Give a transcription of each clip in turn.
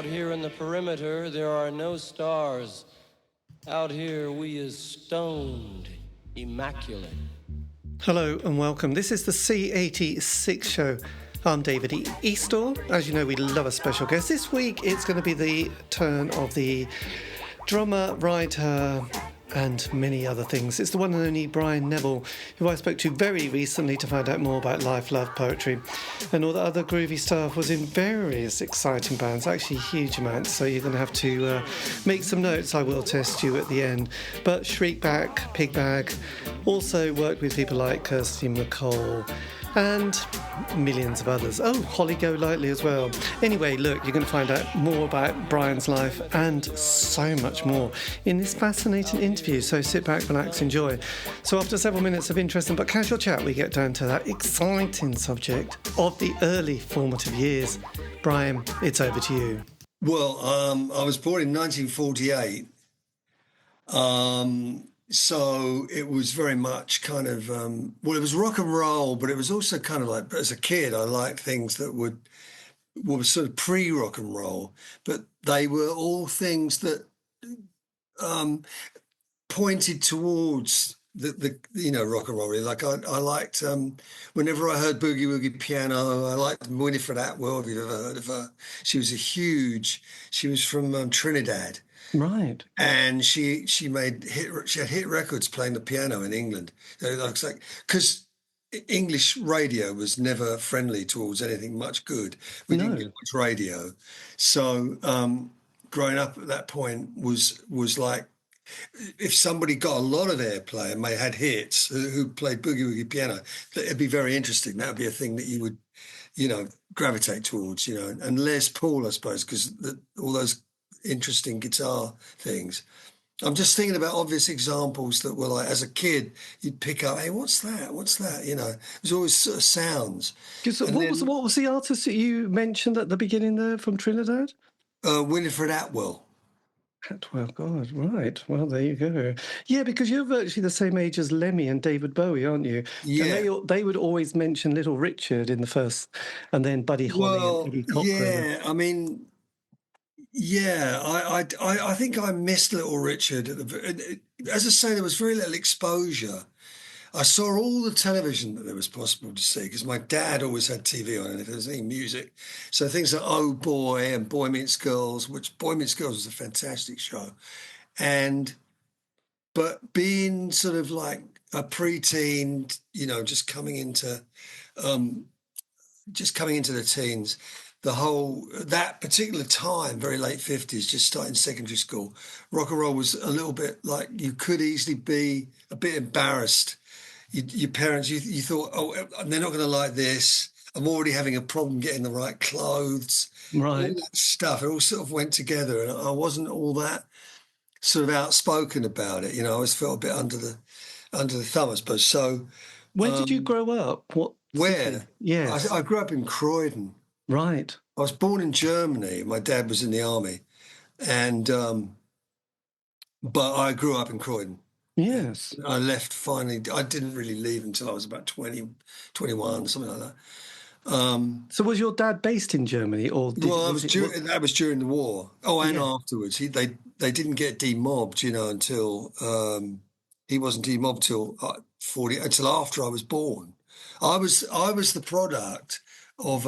here in the perimeter, there are no stars. Out here, we is stoned, immaculate. Hello and welcome. This is the C86 show. I'm David Eastaugh. As you know, we love a special guest. This week, it's going to be the turn of the drummer, writer, and many other things. It's the one and only Brian Nevill, who I spoke to very recently to find out more about life, love, poetry, and all the other groovy stuff. Was in various exciting bands, actually huge amounts, so you're going to have to make some notes. I will test you at the end. But Shriekback, Pigbag, also worked with people like Kirsty MacColl, and millions of others. Oh, Holly Golightly as well. Anyway, look, you're going to find out more about Brian's life and so much more in this fascinating interview. So sit back, relax, enjoy. So after several minutes of interesting but casual chat, we get down to that exciting subject of the early formative years. Brian, it's over to you. Well, I was born in 1948. So it was very much kind of, well, it was rock and roll, but it was also kind of like, as a kid, I liked things that were sort of pre-rock and roll, but they were all things that pointed towards the rock and roll. Really. Like I liked, whenever I heard Boogie Woogie Piano, I liked Winifred Atwell, if you've ever heard of her. She was from Trinidad. Right. And she had hit records playing the piano in England. Because English radio was never friendly towards anything much good. We didn't get much radio. So growing up at that point was like, if somebody got a lot of airplay and they had hits who played Boogie Woogie Piano, it'd be very interesting. That would be a thing that you would, gravitate towards, And Les Paul, I suppose, because all those interesting guitar things. I'm just thinking about obvious examples that were like, as a kid, you'd pick up, hey, what's that? It was always sort of sounds. What was the artist that you mentioned at the beginning there from Trinidad? Winifred Atwell. Atwell, God, right. Well, there you go. Yeah, because you're virtually the same age as Lemmy and David Bowie, aren't you? Yeah. And they would always mention Little Richard in the first, and then Buddy Holly and Eddie Cochran. Yeah, I mean, yeah, I think I missed Little Richard. As I say, there was very little exposure. I saw all the television that there was possible to see because my dad always had TV on, and if there was any music, so things like Oh Boy and Boy Meets Girls, which Boy Meets Girls was a fantastic show, but being sort of like a preteen, just coming into the teens. That particular time, very late 50s, just starting secondary school, rock and roll was a little bit like you could easily be a bit embarrassed. Your parents, you thought, oh, they're not going to like this. I'm already having a problem getting the right clothes. Right. All that stuff, it all sort of went together, and I wasn't all that sort of outspoken about it. I always felt a bit under the thumb, I suppose. So, where did you grow up? Where? Yes, I grew up in Croydon. Right. I was born in Germany. My dad was in the army, and but I grew up in Croydon. Yes. I left finally. I didn't really leave until I was about 20, 21, something like that. So was your dad based in Germany, or that was during the war. Oh, and yeah. afterwards, they didn't get demobbed, until he wasn't demobbed till until after I was born. I was the product of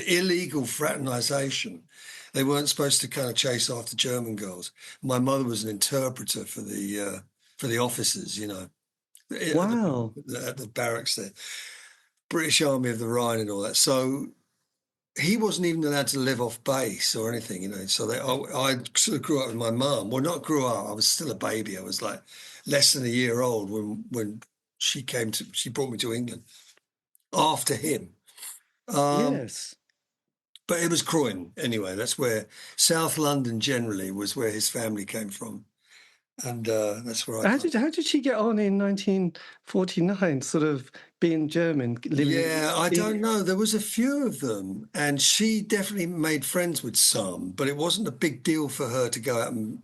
illegal fraternization. They weren't supposed to kind of chase after German girls. My mother was an interpreter for the officers, Wow. at the barracks there, British Army of the Rhine and all that. So he wasn't even allowed to live off base or anything, So I sort of grew up with my mum. Well, not grew up. I was still a baby. I was like less than a year old when she brought me to England after him. Yes. But it was Croydon anyway. That's where South London generally was where his family came from, and that's where I. How did she get on in 1949? Sort of being German, living. Yeah, I don't know. There was a few of them, and she definitely made friends with some, but it wasn't a big deal for her to go out and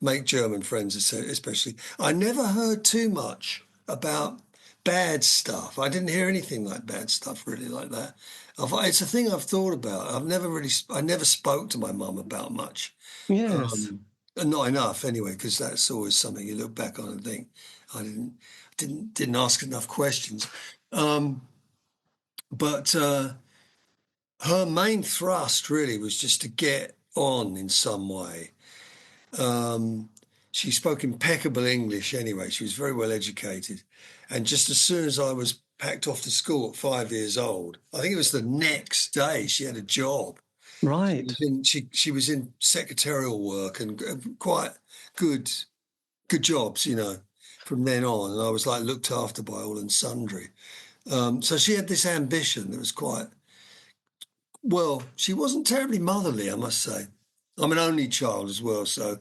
make German friends, especially. I never heard too much about bad stuff. I didn't hear anything like bad stuff really like that. It's a thing I've thought about. I never spoke to my mum about much. Yes. And not enough anyway, because that's always something you look back on and think, I didn't ask enough questions. But her main thrust really was just to get on in some way. She spoke impeccable English anyway. She was very well educated. And just as soon as I was packed off to school at 5 years old, I think it was the next day she had a job. Right. She was in secretarial work and quite good jobs, you know, from then on. And I was like looked after by all and sundry. So she had this ambition that was quite, well, she wasn't terribly motherly, I must say. I'm an only child as well, so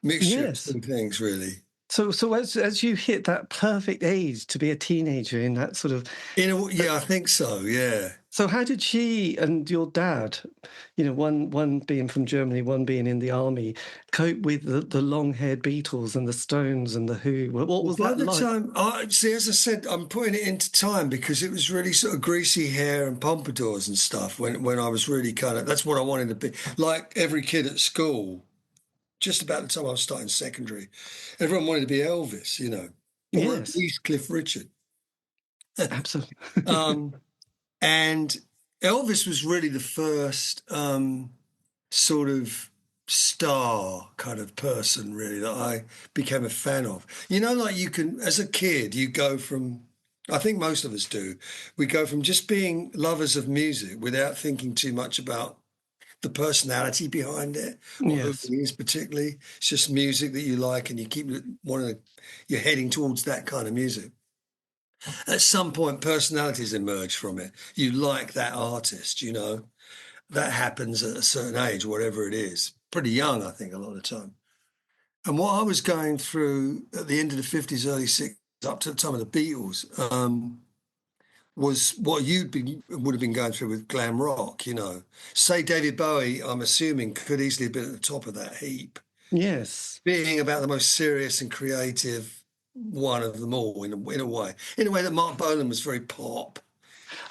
mixture of Yes. two things, really. So as you hit that perfect age to be a teenager in that sort of... Yeah, I think so, yeah. So how did she and your dad, you know, one being from Germany, one being in the army, cope with the long-haired Beatles and the Stones and the Who? What was that like? See, as I said, I'm putting it into time because it was really sort of greasy hair and pompadours and stuff when I was really kind of, that's what I wanted to be. Like every kid at school, just about the time I was starting secondary, everyone wanted to be Elvis, you know, or at Yes, least Cliff Richard. absolutely. And Elvis was really the first sort of star kind of person, really, that I became a fan of. You know, like you can, as a kid, you go from, I think most of us do, we go from just being lovers of music without thinking too much about the personality behind it or who Yes. it is particularly. It's just music that you like and you keep you're heading towards that kind of music. At some point, personalities emerge from it. You like that artist, you know. That happens at a certain age, whatever it is. Pretty young, I think, a lot of the time. And what I was going through at the end of the 50s, early 60s, up to the time of the Beatles, was what would have been going through with glam rock, you know. Say David Bowie, I'm assuming, could easily have been at the top of that heap, Yes. being about the most serious and creative one of them all in a way that Mark Bolan was very pop.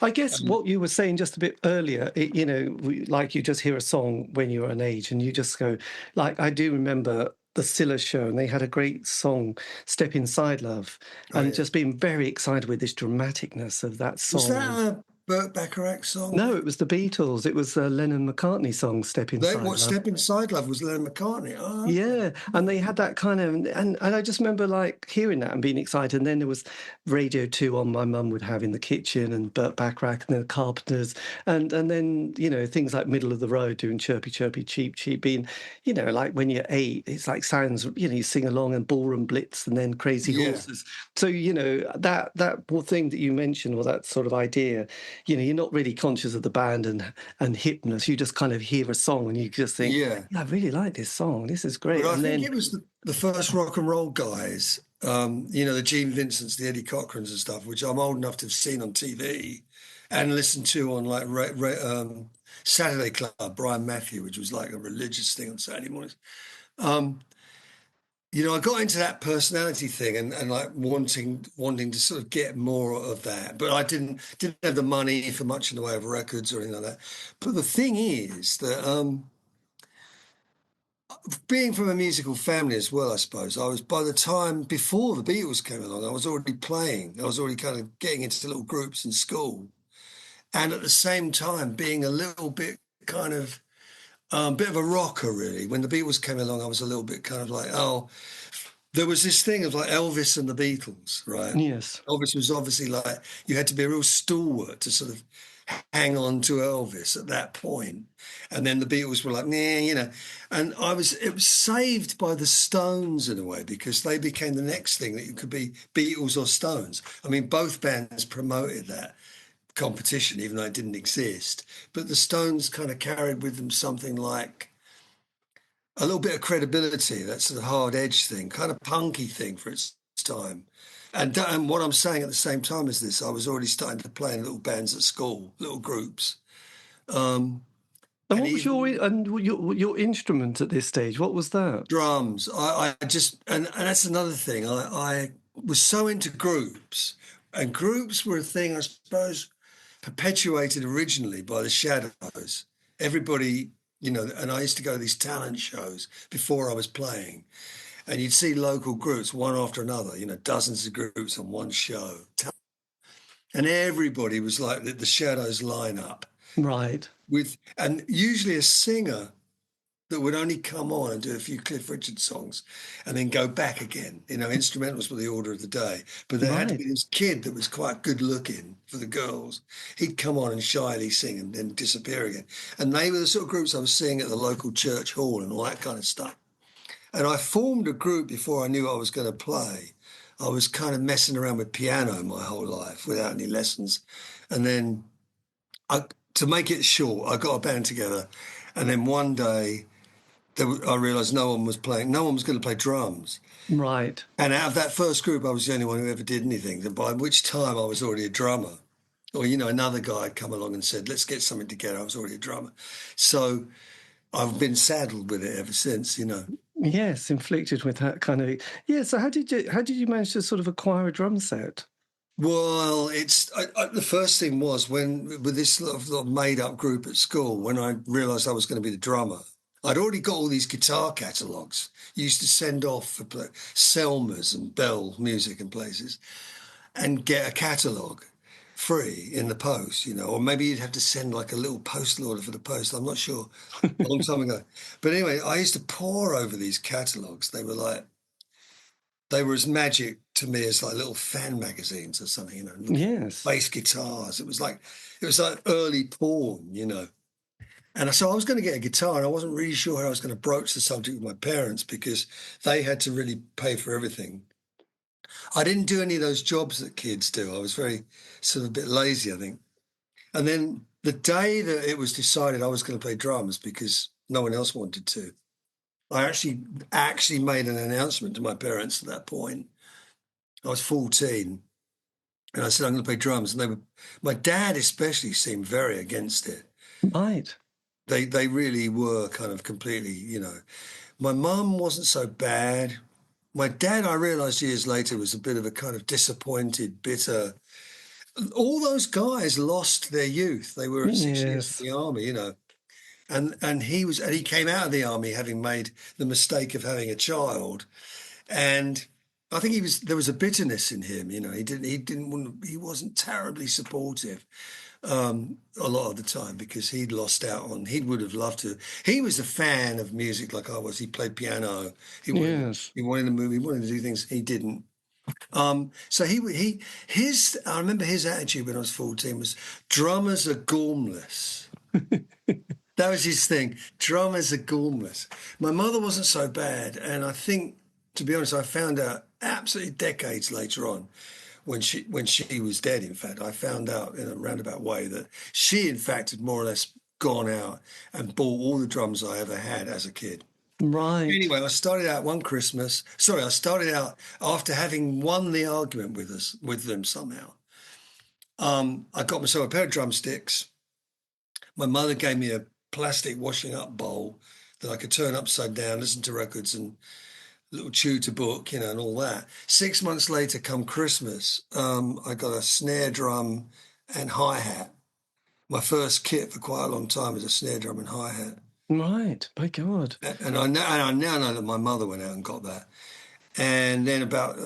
I guess what you were saying just a bit earlier, you know, like you just hear a song when you're an age and you just go, like, I do remember the Silla show and they had a great song, Step Inside Love, and just being very excited with this dramaticness of that song. Was that a Burt Bacharach song? No, it was the Beatles. It was a Lennon-McCartney song, Step Inside Love. Step Inside Love was Lennon McCartney. Oh, okay. Yeah, and they had that kind of, and I just remember like hearing that and being excited. And then there was Radio 2 on my mum would have in the kitchen and Burt Bacharach and the Carpenters. And then, you know, things like Middle of the Road doing Chirpy Chirpy Cheep Cheep being, you know, like when you're 8, it's like sounds, you know, you sing along and Ballroom Blitz and then Crazy Horses. So, you know, that whole thing that you mentioned or that sort of idea, you know, you're not really conscious of the band and hipness. You just kind of hear a song and you just think, yeah, I really like this song. This is great. But I think it was the first rock and roll guys, you know, the Gene Vincents, the Eddie Cochrans and stuff, which I'm old enough to have seen on TV and listened to on like Saturday Club, Brian Matthew, which was like a religious thing on Saturday mornings. You know, I got into that personality thing and like wanting to sort of get more of that, but I didn't have the money for much in the way of records or anything like that. But the thing is that being from a musical family as well, I suppose, I was, by the time before the Beatles came along, I was already playing. I was already kind of getting into little groups in school. And at the same time, being a little bit kind of, bit of a rocker, really. When the Beatles came along, I was a little bit kind of like, oh, there was this thing of like Elvis and the Beatles, right? Yes. Elvis was obviously like, you had to be a real stalwart to sort of hang on to Elvis at that point. And then the Beatles were like, nah, you know. And it was saved by the Stones in a way because they became the next thing that you could be Beatles or Stones. I mean, both bands promoted that competition, even though it didn't exist. But the Stones kind of carried with them something like a little bit of credibility, that sort of hard edge thing, kind of punky thing for its time. And what I'm saying at the same time as this, I was already starting to play in little bands at school, little groups. And what was your instrument at this stage? What was that? Drums. I just and that's another thing. I was so into groups, and groups were a thing, I suppose, perpetuated originally by the Shadows. Everybody, and I used to go to these talent shows before I was playing, and you'd see local groups one after another, dozens of groups on one show. And everybody was like the Shadows lineup. Right. And usually a singer that would only come on and do a few Cliff Richard songs and then go back again. Instrumentals were the order of the day. But there had to be this kid that was quite good looking for the girls. He'd come on and shyly sing and then disappear again. And they were the sort of groups I was seeing at the local church hall and all that kind of stuff. And I formed a group before I knew I was going to play. I was kind of messing around with piano my whole life without any lessons. And then to make it short, I got a band together. And then one day, I realised no one was going to play drums. Right. And out of that first group, I was the only one who ever did anything, by which time I was already a drummer. Or, another guy had come along and said, let's get something together. I was already a drummer. So I've been saddled with it ever since, Yes, inflicted with that kind of... Yeah, so how did you manage to sort of acquire a drum set? Well, the first thing was with this sort of made-up group at school, when I realised I was going to be the drummer, I'd already got all these guitar catalogues. Used to send off for Selma's and Bell Music and places and get a catalogue free in the post, or maybe you'd have to send like a little postal order for the post. I'm not sure. A long time ago. But anyway, I used to pore over these catalogues. They were as magic to me as like little fan magazines or something, Yes. Bass guitars. It was like early porn, And so I was going to get a guitar, and I wasn't really sure how I was going to broach the subject with my parents because they had to really pay for everything. I didn't do any of those jobs that kids do. I was very sort of a bit lazy, I think. And then the day that it was decided I was going to play drums because no one else wanted to, I actually made an announcement to my parents at that point. I was 14, and I said, I'm going to play drums. And my dad especially seemed very against it. Right. They really were kind of completely, My mum wasn't so bad. My dad, I realised years later, was a bit of a kind of disappointed, bitter. All those guys lost their youth. They were 6 years in the army, and he came out of the army having made the mistake of having a child, and I think there was a bitterness in him. He wasn't terribly supportive. A lot of the time because he would have loved to. He was a fan of music like I was. He played piano. He wanted to move. He wanted to do things. He didn't. So I remember his attitude when I was 14 was drummers are gormless. That was his thing. Drummers are gormless. My mother wasn't so bad, and I think, to be honest, I found out absolutely decades later on. When she was dead, in fact, I found out in a roundabout way that she, in fact, had more or less gone out and bought all the drums I ever had as a kid. Right. Anyway, I started out after having won the argument with them somehow. I got myself a pair of drumsticks. My mother gave me a plastic washing up bowl that I could turn upside down, listen to records and little tutor book, and all that. 6 months later, come Christmas, I got a snare drum and hi-hat. My first kit for quite a long time was a snare drum and hi-hat. Right, by God. And I now know that my mother went out and got that. And then about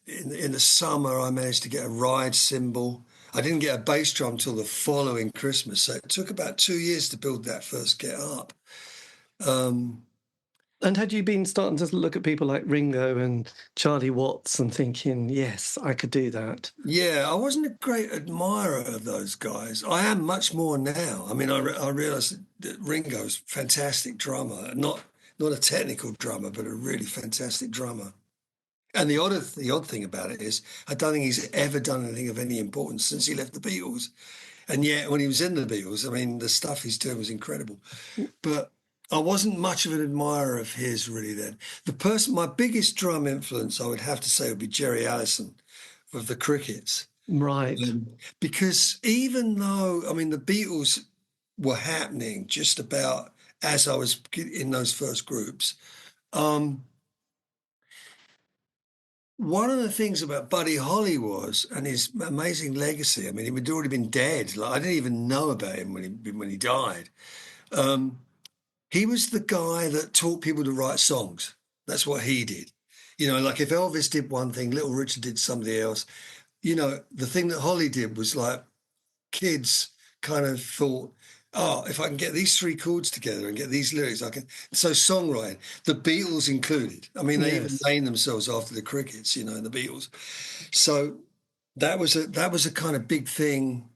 in the summer, I managed to get a ride cymbal. I didn't get a bass drum till the following Christmas, so it took about 2 years to build that first kit up. And had you been starting to look at people like Ringo and Charlie Watts and thinking, yes, I could do that? Yeah, I wasn't a great admirer of those guys. I am much more now. I mean, I realised that Ringo's a fantastic drummer, not a technical drummer, but a really fantastic drummer. And the odd thing about it is I don't think he's ever done anything of any importance since he left the Beatles. And yet when he was in the Beatles, I mean, the stuff he's doing was incredible. But I wasn't much of an admirer of his really then. My biggest drum influence, I would have to say, would be Jerry Allison of the Crickets. Right. Because even though, I mean, the Beatles were happening just about as I was in those first groups, one of the things about Buddy Holly was, and his amazing legacy. I mean, he'd already been dead. Like, I didn't even know about him when he died. He was the guy that taught people to write songs. That's what he did. You know, like if Elvis did one thing, Little Richard did something else. You know, the thing that Holly did was like kids kind of thought, oh, if I can get these three chords together and get these lyrics, I can. So songwriting, the Beatles included. I mean, they even named themselves after the Crickets, you know, the Beatles. So that was a kind of big thing.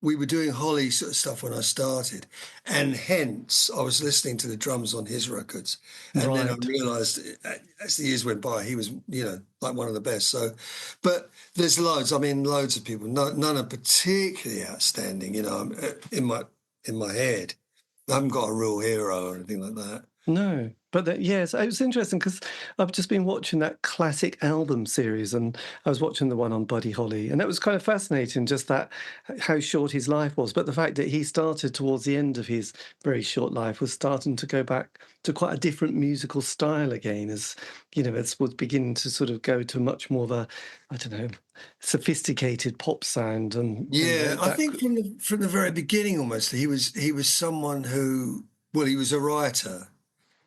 We were doing Holly sort of stuff when I started, and hence I was listening to the drums on his records, and then I realised as the years went by, he was, you know, like one of the best. So, but there's loads. I mean, loads of people. None are particularly outstanding. You know, in my head, I haven't got a real hero or anything like that. No, but yes, it was interesting because I've just been watching that classic album series, and I was watching the one on Buddy Holly, and that was kind of fascinating, just that how short his life was. But the fact that he started towards the end of his very short life was starting to go back to quite a different musical style again, as you know, it was beginning to sort of go to much more of a, I don't know, sophisticated pop sound. And yeah, I think from the very beginning, almost he was someone who, well, he was a writer,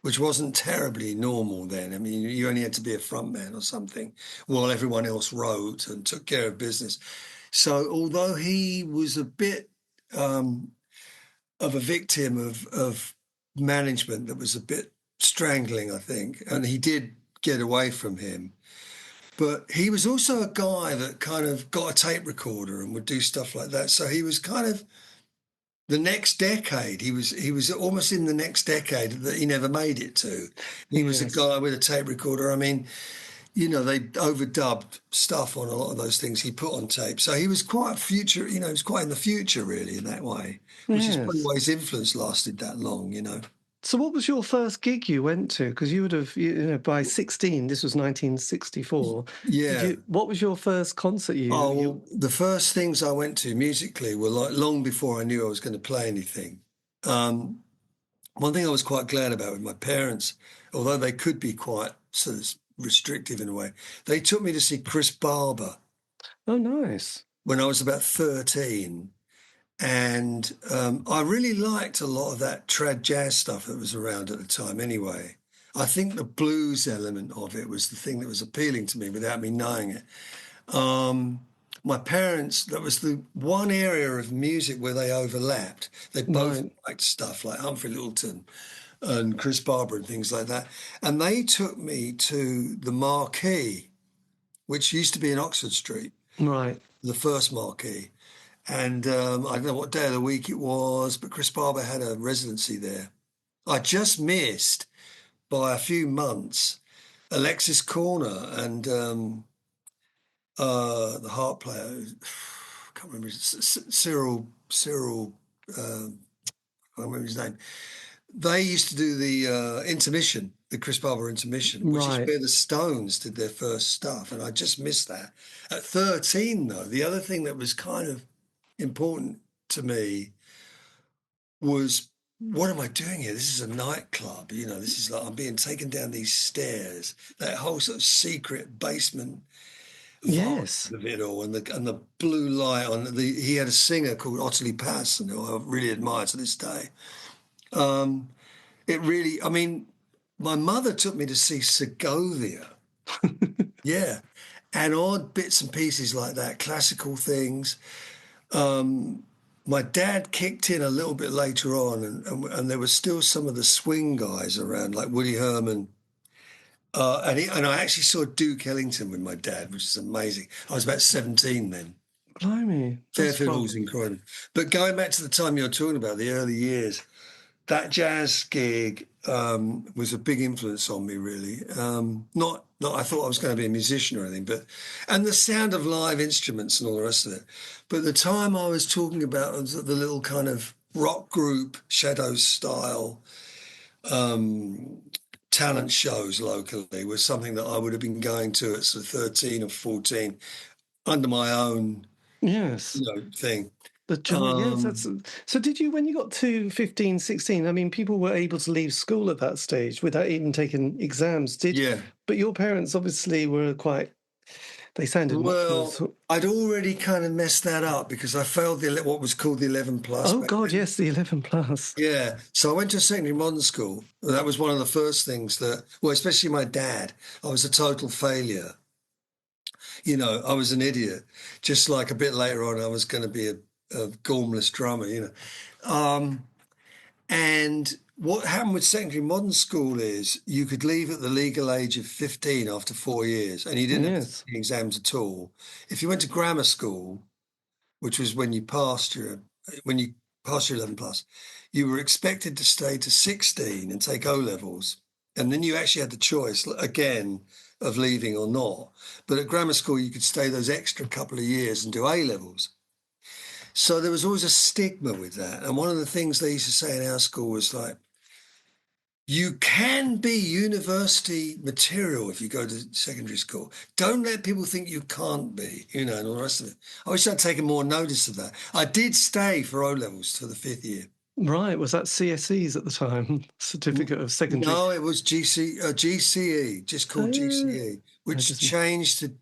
which wasn't terribly normal then. I mean, you only had to be a frontman or something while everyone else wrote and took care of business. So although he was a bit of a victim of management that was a bit strangling, I think, and he did get away from him, but he was also a guy that kind of got a tape recorder and would do stuff like that. So he was kind of the next decade, he was almost in the next decade that he never made it to. He was a guy with a tape recorder. I mean, you know, they overdubbed stuff on a lot of those things he put on tape. So he was quite future, you know, he was quite in the future really in that way, which is probably why his influence lasted that long, you know. So what was your first gig you went to? Because you would have, you know, by 16, this was 1964. Yeah. What was your first concert The first things I went to musically were like long before I knew I was going to play anything. One thing I was quite glad about with my parents, although they could be quite sort of restrictive in a way, they took me to see Chris Barber. Oh, nice. When I was about 13. And I really liked a lot of that trad jazz stuff that was around at the time anyway. I think the blues element of it was the thing that was appealing to me without me knowing it. My parents, that was the one area of music where they overlapped. They both liked stuff like Humphrey Littleton and Chris Barber and things like that. And they took me to the Marques, which used to be in Oxford Street. Right. The first Marques. And I don't know what day of the week it was, but Chris Barber had a residency there. I just missed by a few months Alexis Corner and the harp player, I can't remember, Cyril, I can't remember his name. They used to do the intermission, the Chris Barber intermission, which is where the Stones did their first stuff. And I just missed that. At 13, though, the other thing that was kind of important to me was, what am I doing here? This is a nightclub, you know, this is like I'm being taken down these stairs, that whole sort of secret basement of it all, and the blue light on he had a singer called Ottilie Passon, who I really admire to this day. It really, I mean, my mother took me to see Segovia. Yeah. And odd bits and pieces like that, classical things. My dad kicked in a little bit later on, and there was still some of the swing guys around, like Woody Herman. And I actually saw Duke Ellington with my dad, which is amazing. I was about 17 then. Blimey. Fairfield Hall's incredible. But going back to the time you're talking about, the early years, that jazz gig was a big influence on me, really. Not I thought I was going to be a musician or anything, and the sound of live instruments and all the rest of it. But the time I was talking about the little kind of rock group, Shadows style talent shows locally was something that I would have been going to at sort of 13 or 14 under my own thing. The joy, yes. So did you, when you got to 15, 16, I mean, people were able to leave school at that stage without even taking exams, But your parents obviously were quite They sounded much more. Well, I'd already kind of messed that up because I failed what was called the 11 plus. Oh God, yes, the 11 plus. Yeah. So I went to a secondary modern school. That was one of the first things that, well, especially my dad, I was a total failure. You know, I was an idiot. Just like a bit later on, I was going to be a gormless drummer, you know. And what happened with secondary modern school is you could leave at the legal age of 15 after 4 years, and you didn't have to take exams at all. If you went to grammar school, which was when you passed your 11 plus, you were expected to stay to 16 and take O levels, and then you actually had the choice again of leaving or not. But at grammar school, you could stay those extra couple of years and do A levels. So there was always a stigma with that. And one of the things they used to say in our school was like, you can be university material if you go to secondary school. Don't let people think you can't be, you know, and all the rest of it. I wish I'd taken more notice of that. I did stay for O levels to the 5th year. Right. Was that CSEs at the time? Certificate of Secondary? No, it was GCE, just called GCE, which changed to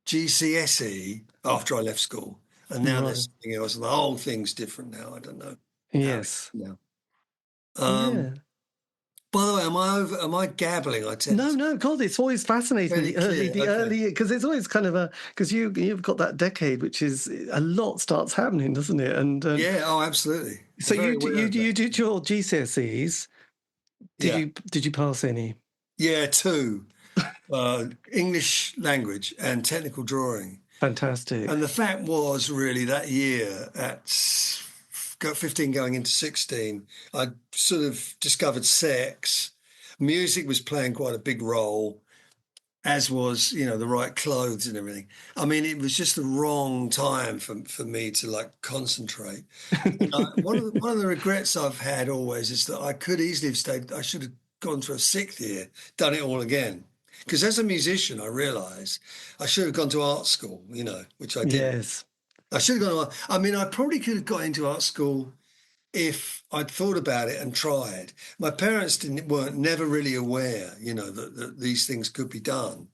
GCSE after I left school. And now there's something else, and the whole thing's different now. I don't know. Yes. Now. By the way, am I gabbling? No, God, it's always fascinating. The early, because it's always kind of because you've got that decade, which is a lot starts happening, doesn't it? And yeah, oh, absolutely. So you did your GCSEs. Did you pass any? Yeah, 2. English language and technical drawing. Fantastic. And the fact was really that year at 15 going into 16, I sort of discovered sex. Music was playing quite a big role, as was, you know, the right clothes and everything. I mean, it was just the wrong time for me to like concentrate. One of the regrets I've had always is that I could easily have stayed. I should have gone to a 6th year, done it all again. Because as a musician, I realised I should have gone to art school, you know, which I did. Yes. I should have gone to I mean, I probably could have got into art school if I'd thought about it and tried. My parents weren't never really aware, you know, that these things could be done.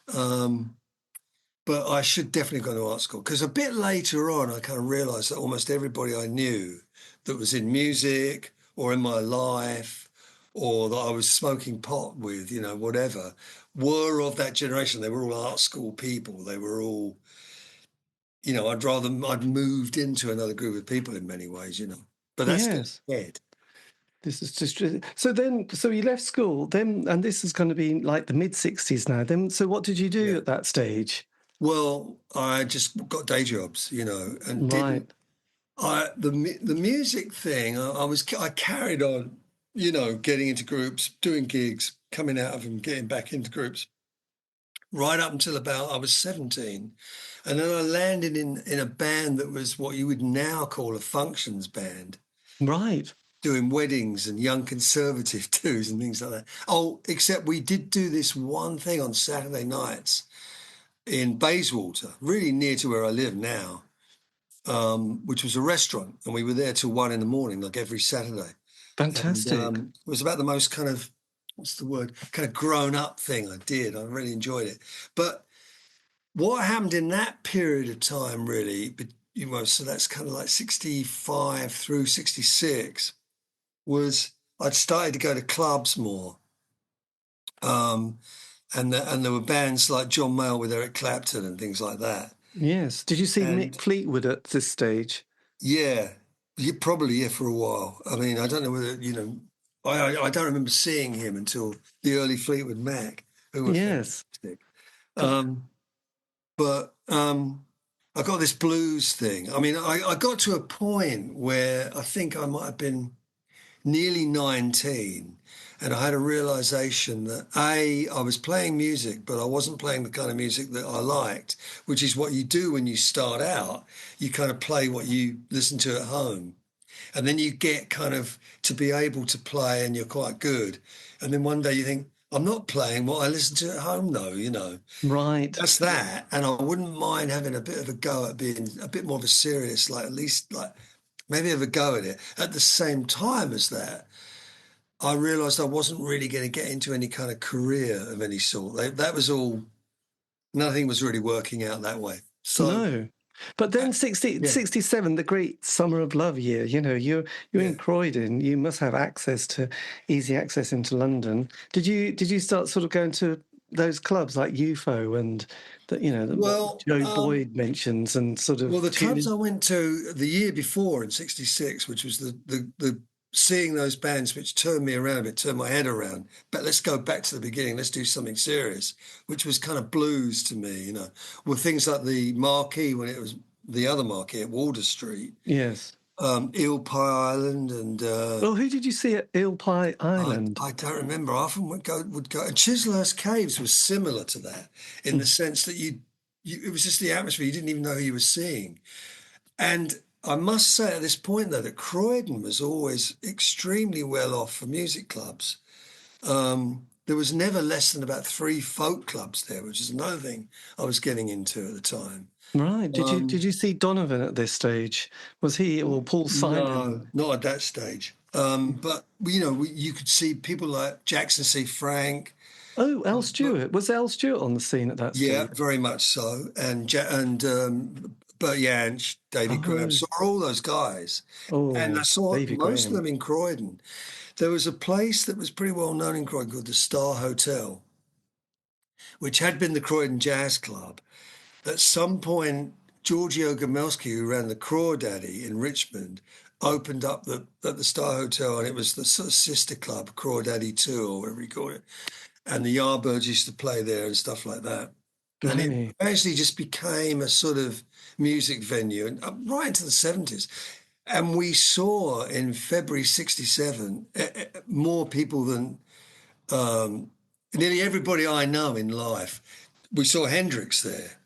But I should definitely go to art school because a bit later on, I kind of realised that almost everybody I knew that was in music or in my life or that I was smoking pot with, you know, whatever, were of that generation. They were all art school people. They were all, you know, I'd moved into another group of people in many ways, you know. But that's dead. This is just so you left school then, and this is going to be like the mid-60s now. Then, so what did you do at that stage? Well, I just got day jobs, you know, and the music thing. I carried on, you know, getting into groups, doing gigs, coming out of them, getting back into groups, right up until about I was 17. And then I landed in a band that was what you would now call a functions band. Right. Doing weddings and young conservative dues and things like that. Oh, except we did do this one thing on Saturday nights in Bayswater, really near to where I live now, which was a restaurant. And we were there till 1 a.m, like every Saturday. Fantastic. And, it was about the most kind of, what's the word, kind of grown up thing I did. I really enjoyed it. But what happened in that period of time, really, you know, so that's kind of like 65 through 66, was I'd started to go to clubs more. And there were bands like John Mayall with Eric Clapton and things like that. Yes. Did you see Mick Fleetwood at this stage? Yeah. Probably, for a while. I mean, I don't know whether, you know, I don't remember seeing him until the early Fleetwood Mac, who were fantastic. But I got this blues thing. I mean, I got to a point where I think I might have been nearly 19, and I had a realization that I was playing music, but I wasn't playing the kind of music that I liked, which is what you do when you start out. You kind of play what you listen to at home, and then you get kind of to be able to play, and you're quite good. And then one day you think, I'm not playing what I listen to at home, though, you know. Right. That's that. And I wouldn't mind having a bit of a go at being a bit more of a serious, like at least like maybe have a go at it. At the same time as that, I realised I wasn't really going to get into any kind of career of any sort. That was all nothing was really working out that way. So No. But then 67, the great Summer of Love year, you're in Croydon, you must have easy access into London. Did you start sort of going to those clubs like UFO and what Joe Boyd mentions and sort of... Well, the clubs I went to the year before in 66, which was the seeing those bands which turned me around a bit, turned my head around. But let's go back to the beginning. Let's do something serious, which was kind of blues to me, Well, things like the Marquee, when it was the other Marquee at Wardour Street. Yes. Eel Pie Island and... who did you see at Eel Pie Island? I don't remember. I often would go. And Chislehurst Caves was similar to that in the sense that it was just the atmosphere. You didn't even know who you were seeing. And I must say at this point, though, that Croydon was always extremely well off for music clubs. There was never less than about 3 folk clubs there, which is another thing I was getting into at the time. Right. Did you see Donovan at this stage? Was he or Paul Simon? No, not at that stage. But you could see people like Jackson C. Frank. Oh, Al Stewart. Was Al Stewart on the scene at that stage? Yeah, very much so. And Bert Jansch, David Graham, saw all those guys. Oh, and I saw David most Graham. of them in Croydon. There was a place that was pretty well known in Croydon called the Star Hotel, which had been the Croydon Jazz Club. At some point, Giorgio Gomelski, who ran the Crawdaddy in Richmond, opened up at the Star Hotel, and it was the sort of sister club, Crawdaddy 2 or whatever you call it. And the Yardbirds used to play there and stuff like that. And it actually just became a sort of music venue, and right into the 70s. And we saw in February 67 more people than nearly everybody I know in life. We saw Hendrix there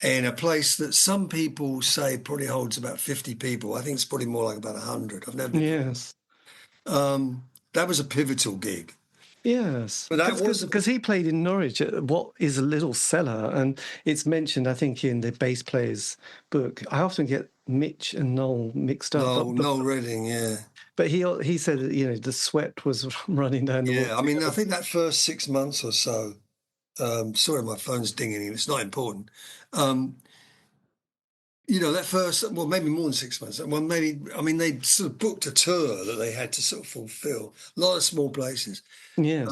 in a place that some people say probably holds about 50 people. I think it's probably more like about 100. I've never been. Yes. That was a pivotal gig. Yes, but that was because he played in Norwich at what is a little cellar, and it's mentioned, I think, in the bass player's book. I often get Mitch and Noel mixed up. Noel Redding, yeah. But he said that, the sweat was running down the wall. Yeah, I mean, I think that first 6 months or so, sorry, my phone's dinging in, it's not important. That first, well, maybe more than 6 months. Well, maybe, I mean, they sort of booked a tour that they had to sort of fulfill. A lot of small places. Yes.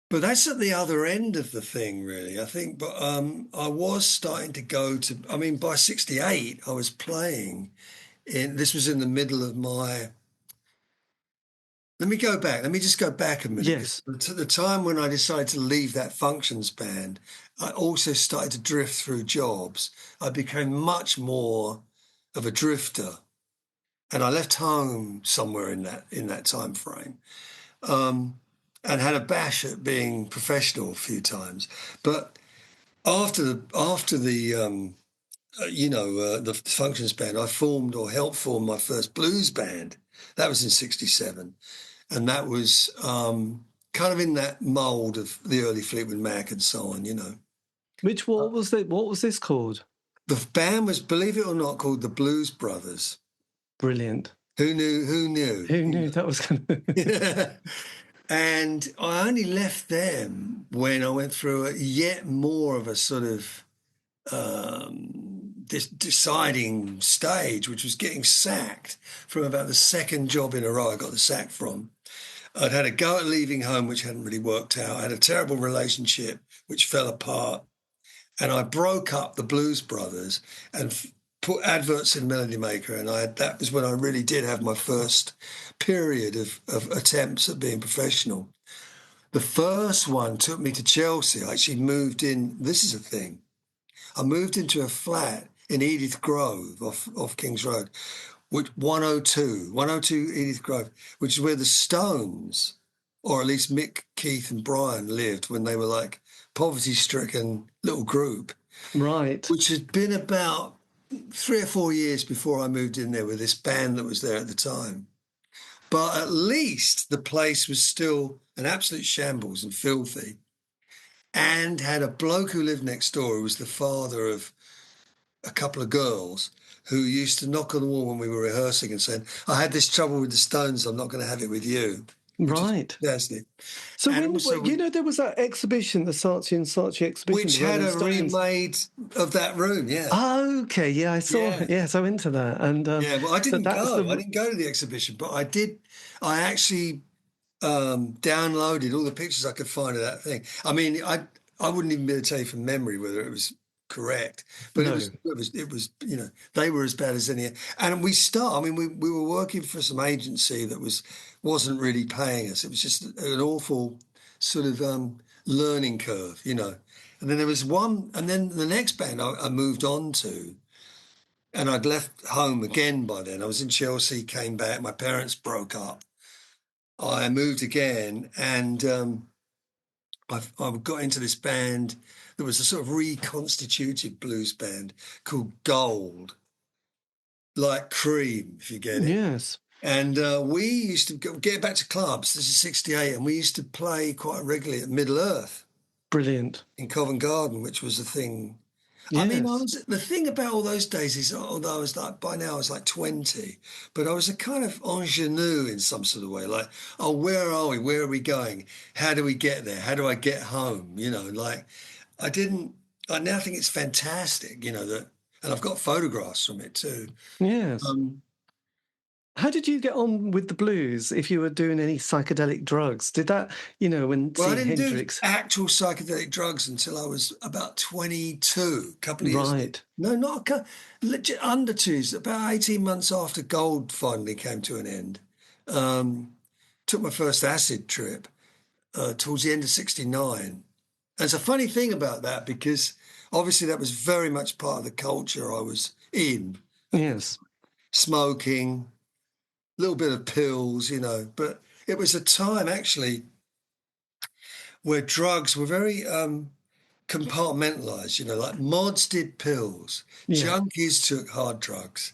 But that's at the other end of the thing, really, I think. But I was starting to go to, I mean, by 68, I was playing this was in the middle of my, let me just go back a minute. Yes. To the time when I decided to leave that functions band, I also started to drift through jobs. I became much more of a drifter, and I left home somewhere in that time frame, and had a bash at being professional a few times. But after the functions band, I formed or helped form my first blues band. That was in 67. And that was kind of in that mould of the early Fleetwood Mac and so on, What was this called? The band was, believe it or not, called the Blues Brothers. Brilliant. Who knew? Who knew that was going to... And I only left them when I went through yet more of a sort of this deciding stage, which was getting sacked from about the second job in a row I got the sack from. I'd had a go at leaving home, which hadn't really worked out. I had a terrible relationship, which fell apart. And I broke up the Blues Brothers and put adverts in Melody Maker. And that was when I really did have my first period of attempts at being professional. The first one took me to Chelsea. I actually moved in. This is a thing. I moved into a flat in Edith Grove off King's Road, which 102 Edith Grove, which is where the Stones, or at least Mick, Keith and Brian lived when they were like poverty-stricken little group. Right. Which had been about 3 or 4 years before I moved in there with this band that was there at the time. But at least the place was still an absolute shambles and filthy, and had a bloke who lived next door who was the father of a couple of girls who used to knock on the wall when we were rehearsing and saying, I had this trouble with the Stones, I'm not going to have it with you. which is Right. fantastic. So And when also, there was that exhibition, the Saatchi and Saatchi exhibition, which the had Rolling a Stones. remade of that room, yeah. Okay, yeah, I saw. Yeah. Yes, I went to that, and Yeah, well, I so didn't that's go. I the didn't go to the exhibition, but I did. I actually downloaded all the pictures I could find of that thing. I mean, I wouldn't even be able to tell you from memory whether it was correct, but no, it was they were as bad as any. And I mean, we were working for some agency that wasn't really paying us. It was just an awful sort of learning curve, And then there was one, and then the next band I moved on to. And I'd left home again by then. I was in Chelsea, came back. My parents broke up. I moved again, and I got into this band that was a sort of reconstituted blues band called Gold, like Cream, if you get it. yes, And we used to get back to clubs. This is '68, and we used to play quite regularly at Middle Earth brilliant. in Covent Garden, which was a thing. I mean, Yes, the thing about all those days is, although I was like, by now I was like 20, but I was a kind of ingenue in some sort of way. Like, oh, where are we? Where are we going? How do we get there? How do I get home? Like I now think it's fantastic, and I've got photographs from it too. yes. Um, How did you get on with the blues? If you were doing any psychedelic drugs, did that, when well, I seeing didn't do Hendrix? actual psychedelic drugs until I was about 22, a couple of years. Right. No, not legit under two. About 18 months after Gold finally came to an end. Took my first acid trip towards the end of '69. And it's a funny thing about that because obviously that was very much part of the culture I was in. Yes. Smoking, a little bit of pills, but it was a time actually where drugs were very compartmentalized, like mods did pills, Yeah. junkies took hard drugs,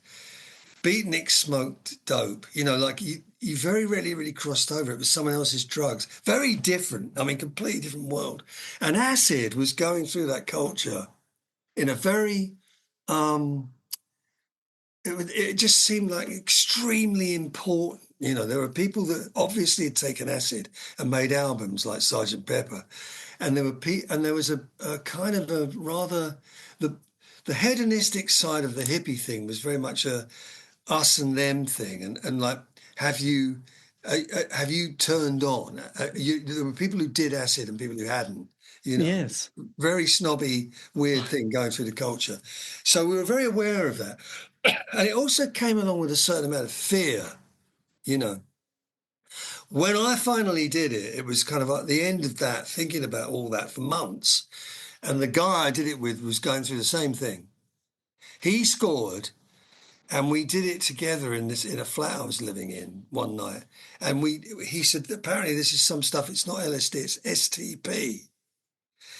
beatniks smoked dope, like you very rarely really crossed over. It was someone else's drugs. Very different. I mean, completely different world. And acid was going through that culture in a very, it just seemed like extremely important. There were people that obviously had taken acid and made albums like Sergeant Pepper, and there was a kind of a rather the hedonistic side of the hippie thing was very much a us and them thing, and like have you turned on? There were people who did acid and people who hadn't. Yes. Very snobby, weird thing going through the culture. So we were very aware of that. And it also came along with a certain amount of fear, When I finally did it, it was kind of at the end of that, thinking about all that for months. And the guy I did it with was going through the same thing. He scored, and we did it together in a flat I was living in one night. And he said, apparently this is some stuff, it's not LSD, it's STP.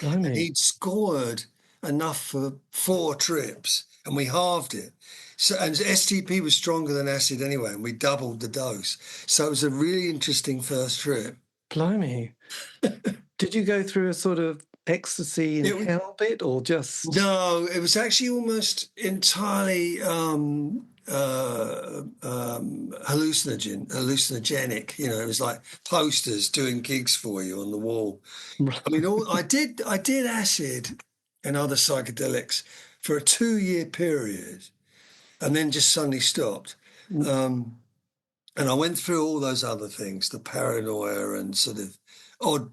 And Blimey. he'd scored enough for 4 trips, and we halved it. So, and STP was stronger than acid anyway, and we doubled the dose. So it was a really interesting first trip. Blimey. Did you go through a sort of ecstasy and hell bit, or just? No, it was actually almost entirely hallucinogenic. It was like posters doing gigs for you on the wall. I mean, I did acid and other psychedelics for a 2-year period, and then just suddenly stopped. And I went through all those other things, the paranoia and sort of odd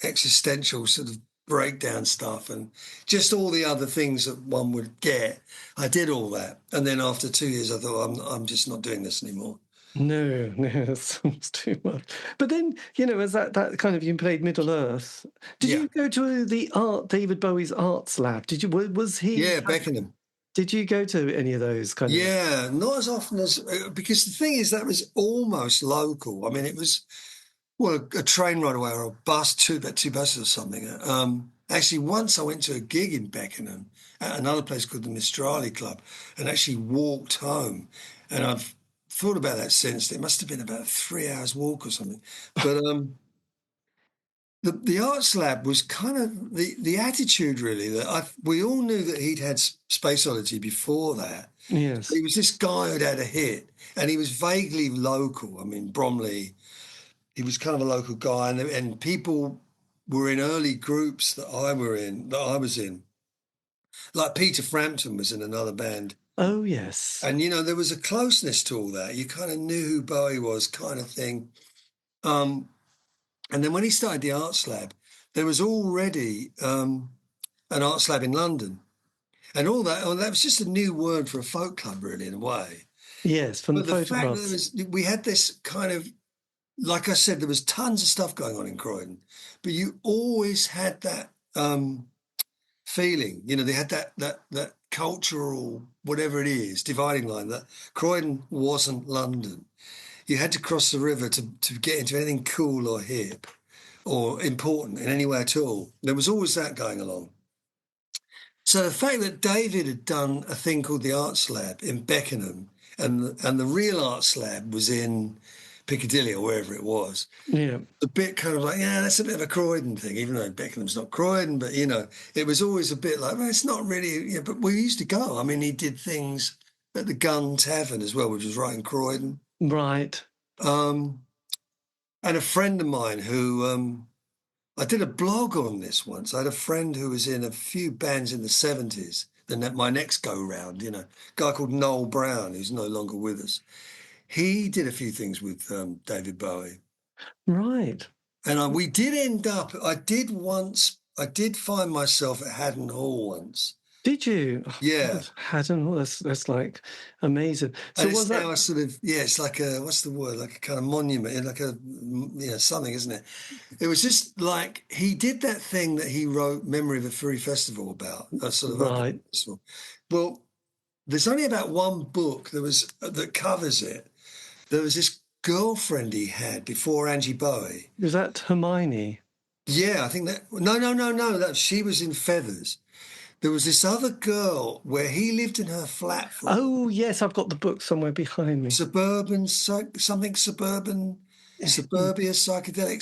existential sort of breakdown stuff and just all the other things that one would get. I did all that. And then after 2 years, I thought, I'm just not doing this anymore. No, it's too much. But then, as that kind of, you played Middle Earth. Did you go to the David Bowie's arts lab? Was he? Yeah, Beckenham. Did you go to any of those kind of? Yeah, not as often as, because the thing is that was almost local. I mean, it was, well, a train ride away or a bus, about 2 buses or something. Actually, once I went to a gig in Beckenham at another place called the Mistrali Club and actually walked home. And I've thought about that since. It must have been about a 3 hours walk or something. But the arts lab was kind of the attitude, really, that we all knew that he'd had Space Oddity before that. Yes. He was this guy who'd had a hit, and he was vaguely local. I mean, Bromley, he was kind of a local guy, and people were in early groups that I was in. Like Peter Frampton was in another band. Oh, yes. And, there was a closeness to all that. You kind of knew who Bowie was, kind of thing. And then when he started the Arts Lab, there was already an Arts Lab in London. And all that, that was just a new word for a folk club, really, in a way. Yes, from But the the fact photographs. that we had this kind of, like I said, there was tons of stuff going on in Croydon, but you always had that feeling, they had that cultural, whatever it is, dividing line, that Croydon wasn't London. You had to cross the river to get into anything cool or hip or important in any way at all. There was always that going along. So the fact that David had done a thing called the Arts Lab in Beckenham, and the real Arts Lab was in Piccadilly or wherever it was, Yeah. a bit kind of like, yeah, that's a bit of a Croydon thing, even though Beckenham's not Croydon, but, it was always a bit like, well, it's not really, but we used to go. I mean, he did things at the Gun Tavern as well, which was right in Croydon. Right. And a friend of mine who, I did a blog on this once. I had a friend who was in a few bands in the 70s, my next go-round, a guy called Noel Brown, who's no longer with us. He did a few things with David Bowie. Right. And we did end up, I did find myself at Haddon Hall once. Did you? Yeah. Haddon Hall, that's like amazing. So and was it's that now a sort of, it's like a, what's the word? Like a kind of monument, like a, something, isn't it? It was just like, he did that thing that he wrote Memory of a Furry Festival about, a sort of right? festival. Well, there's only about one book that covers it. There was this girlfriend he had before Angie Bowie. Was that Hermione? Yeah, I think that. No. That she was in Feathers. There was this other girl where he lived in her flat. Oh yes, I've got the book somewhere behind me. Suburbia, psychedelic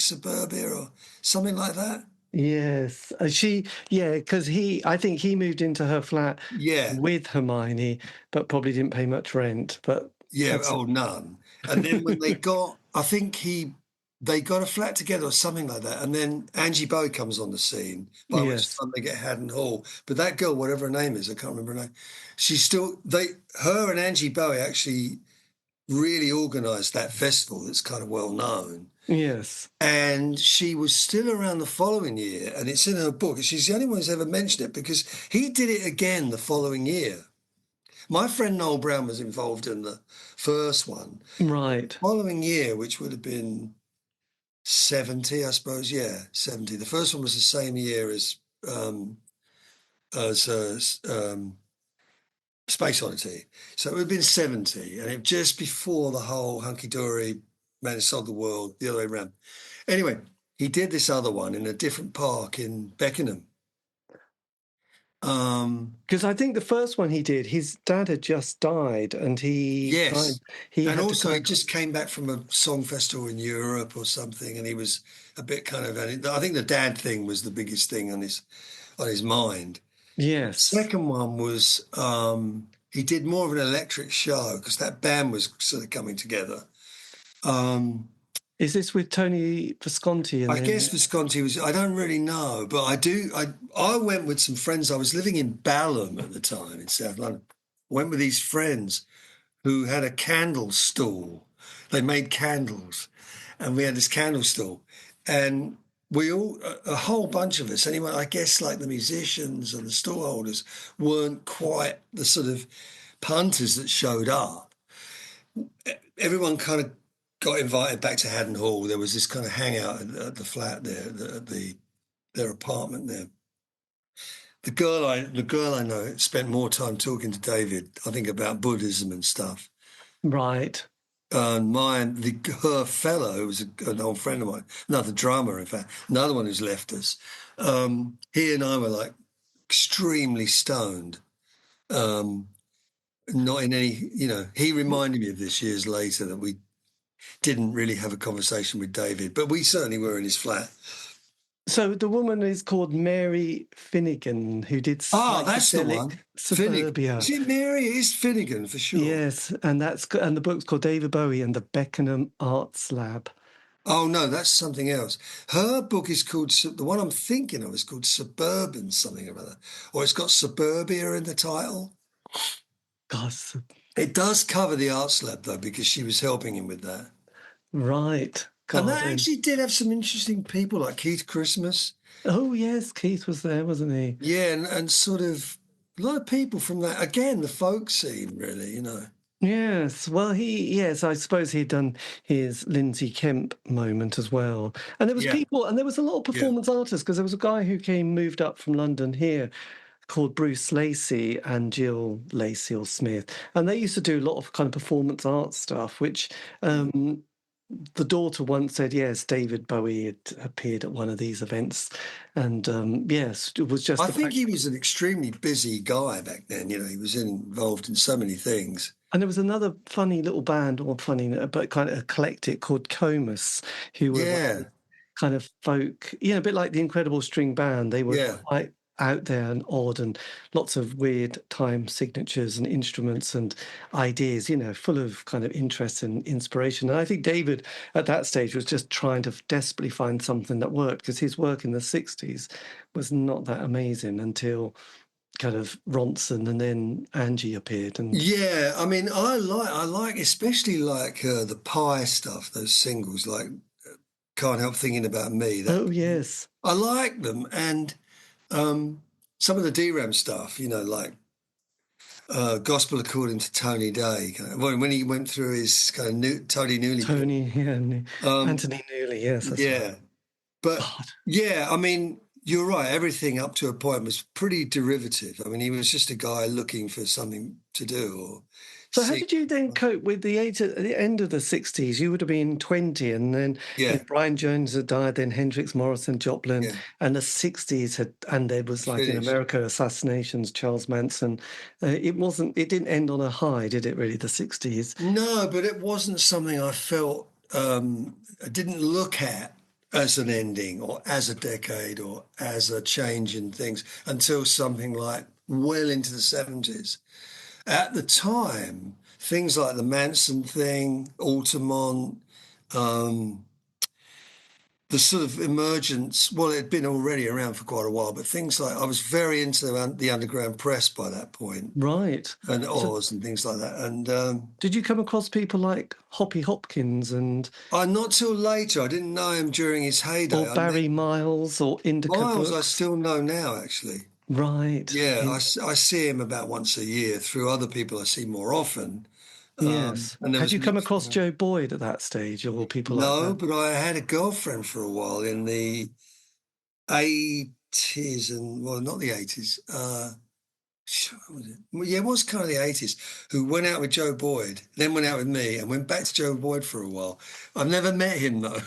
suburbia, or something like that. Yes, because I think he moved into her flat. Yeah, with Hermione, but probably didn't pay much rent. But none. And then when they got, I think they got a flat together or something like that. And then Angie Bowie comes on the scene, by which time they get Haddon Hall. But that girl, whatever her name is, I can't remember her name. Her and Angie Bowie actually really organised that festival that's kind of well known. Yes. And she was still around the following year, and it's in her book. She's the only one who's ever mentioned it because he did it again the following year. My friend Noel Brown was involved in the first one. Right. The following year, which would have been 70, I suppose. Yeah, 70. The first one was the same year as Space Oddity. So it would have been 70, and it just before the whole hunky-dory Man Who Sold the World, the other way around. Anyway, he did this other one in a different park in Beckenham. Because I think the first one he did, his dad had just died, and he just came back from a song festival in Europe or something, and he was a bit kind of. I think the dad thing was the biggest thing on his mind. Yes. The second one was he did more of an electric show because that band was sort of coming together. Is this with Tony Visconti? I guess Visconti was. I don't really know, but I do. I went with some friends. I was living in Balham at the time in South London. Went with these friends who had a candle stall. They made candles, and we had this candle stall, and we all, a whole bunch of us, anyway. I guess like the musicians and the stallholders weren't quite the sort of punters that showed up. Everyone kind of got invited back to Haddon Hall. There was this kind of hangout at the flat there, their apartment there. The girl I know spent more time talking to David, I think, about Buddhism and stuff. Right. Her fellow, who was an old friend of mine, another drummer, in fact, another one who's left us. He and I were like extremely stoned. Not in any, he reminded me of this years later that we didn't really have a conversation with David, but we certainly were in his flat. So the woman is called Mary Finnegan, who did that's the one. Suburbia. Is it Mary? It is Finnegan for sure. Yes, and the book's called David Bowie and the Beckenham Arts Lab. Oh no, that's something else. Her book is called the one I'm thinking of is called Suburban something or other, or it's got Suburbia in the title. Gosh, It does cover the arts lab though, because she was helping him with that. right. And God. that actually did have some interesting people like Keith Christmas. Oh, yes, Keith was there, wasn't he? Yeah, and sort of a lot of people from that, again, the folk scene, really, you know. Yes, well, yes, I suppose he'd done his Lindsay Kemp moment as well. And there was Yeah, people, and there was a lot of yeah. performance artists, because there was a guy who moved up from London here called Bruce Lacey and Jill Lacey or Smith. And they used to do a lot of kind of performance art stuff, which the daughter once said, yes, David Bowie had appeared at one of these events. And yes, it was just I the think fact. he was an extremely busy guy back then, you know, he was involved in so many things. And there was another funny little band, or funny, but kind of eclectic, called Comus, who were Yeah, kind of folk, a bit like the Incredible String Band. They were yeah. quite out there and odd, and lots of weird time signatures and instruments and ideas, full of kind of interest and inspiration. And I think David at that stage was just trying to desperately find something that worked, because his work in the 60s was not that amazing until kind of Ronson and then Angie appeared. And Yeah, I mean, I like especially like the Pie stuff, those singles, like Can't Help Thinking About Me. That oh yes, I like them, and some of the DRAM stuff, you know, like Gospel According to Tony Day, when he went through his kind of Tony Newley period. Tony, yeah, Um, Anthony Newley, yes, that's right. yeah, but God. yeah, I mean, you're right. Everything up to a point was pretty derivative. I mean, he was just a guy looking for something to do or So how see. did you then cope with at the end of the 60s? You would have been 20, and then Yeah, Brian Jones had died, then Hendrix, Morrison, Joplin, yeah, and the 60s and there was, like, in finished. America, assassinations, Charles Manson. It didn't end on a high, did it, really, the 60s? No, but it wasn't something I felt I didn't look at as an ending or as a decade or as a change in things until something like well into the 70s. At the time, things like the Manson thing, Altamont, um, the sort of emergence, well, it had been already around for quite a while, but things like I was very into the underground press by that point, Right. and So Oz and things like that. And did you come across people like Hoppy Hopkins and not till later. I didn't know him during his heyday. or Barry Miles or Indica Miles, I Books? still know now, actually. Right. Yeah, I see him about once a year. Through other people, I see more often. Yes. And there Had was you come Nick. across Joe Boyd at that stage, or people like No, that? but I had a girlfriend for a while in the 80s and, well, not the 80s. What was it? Well, yeah, it was kind of the 80s, who went out with Joe Boyd, then went out with me and went back to Joe Boyd for a while. I've never met him, though.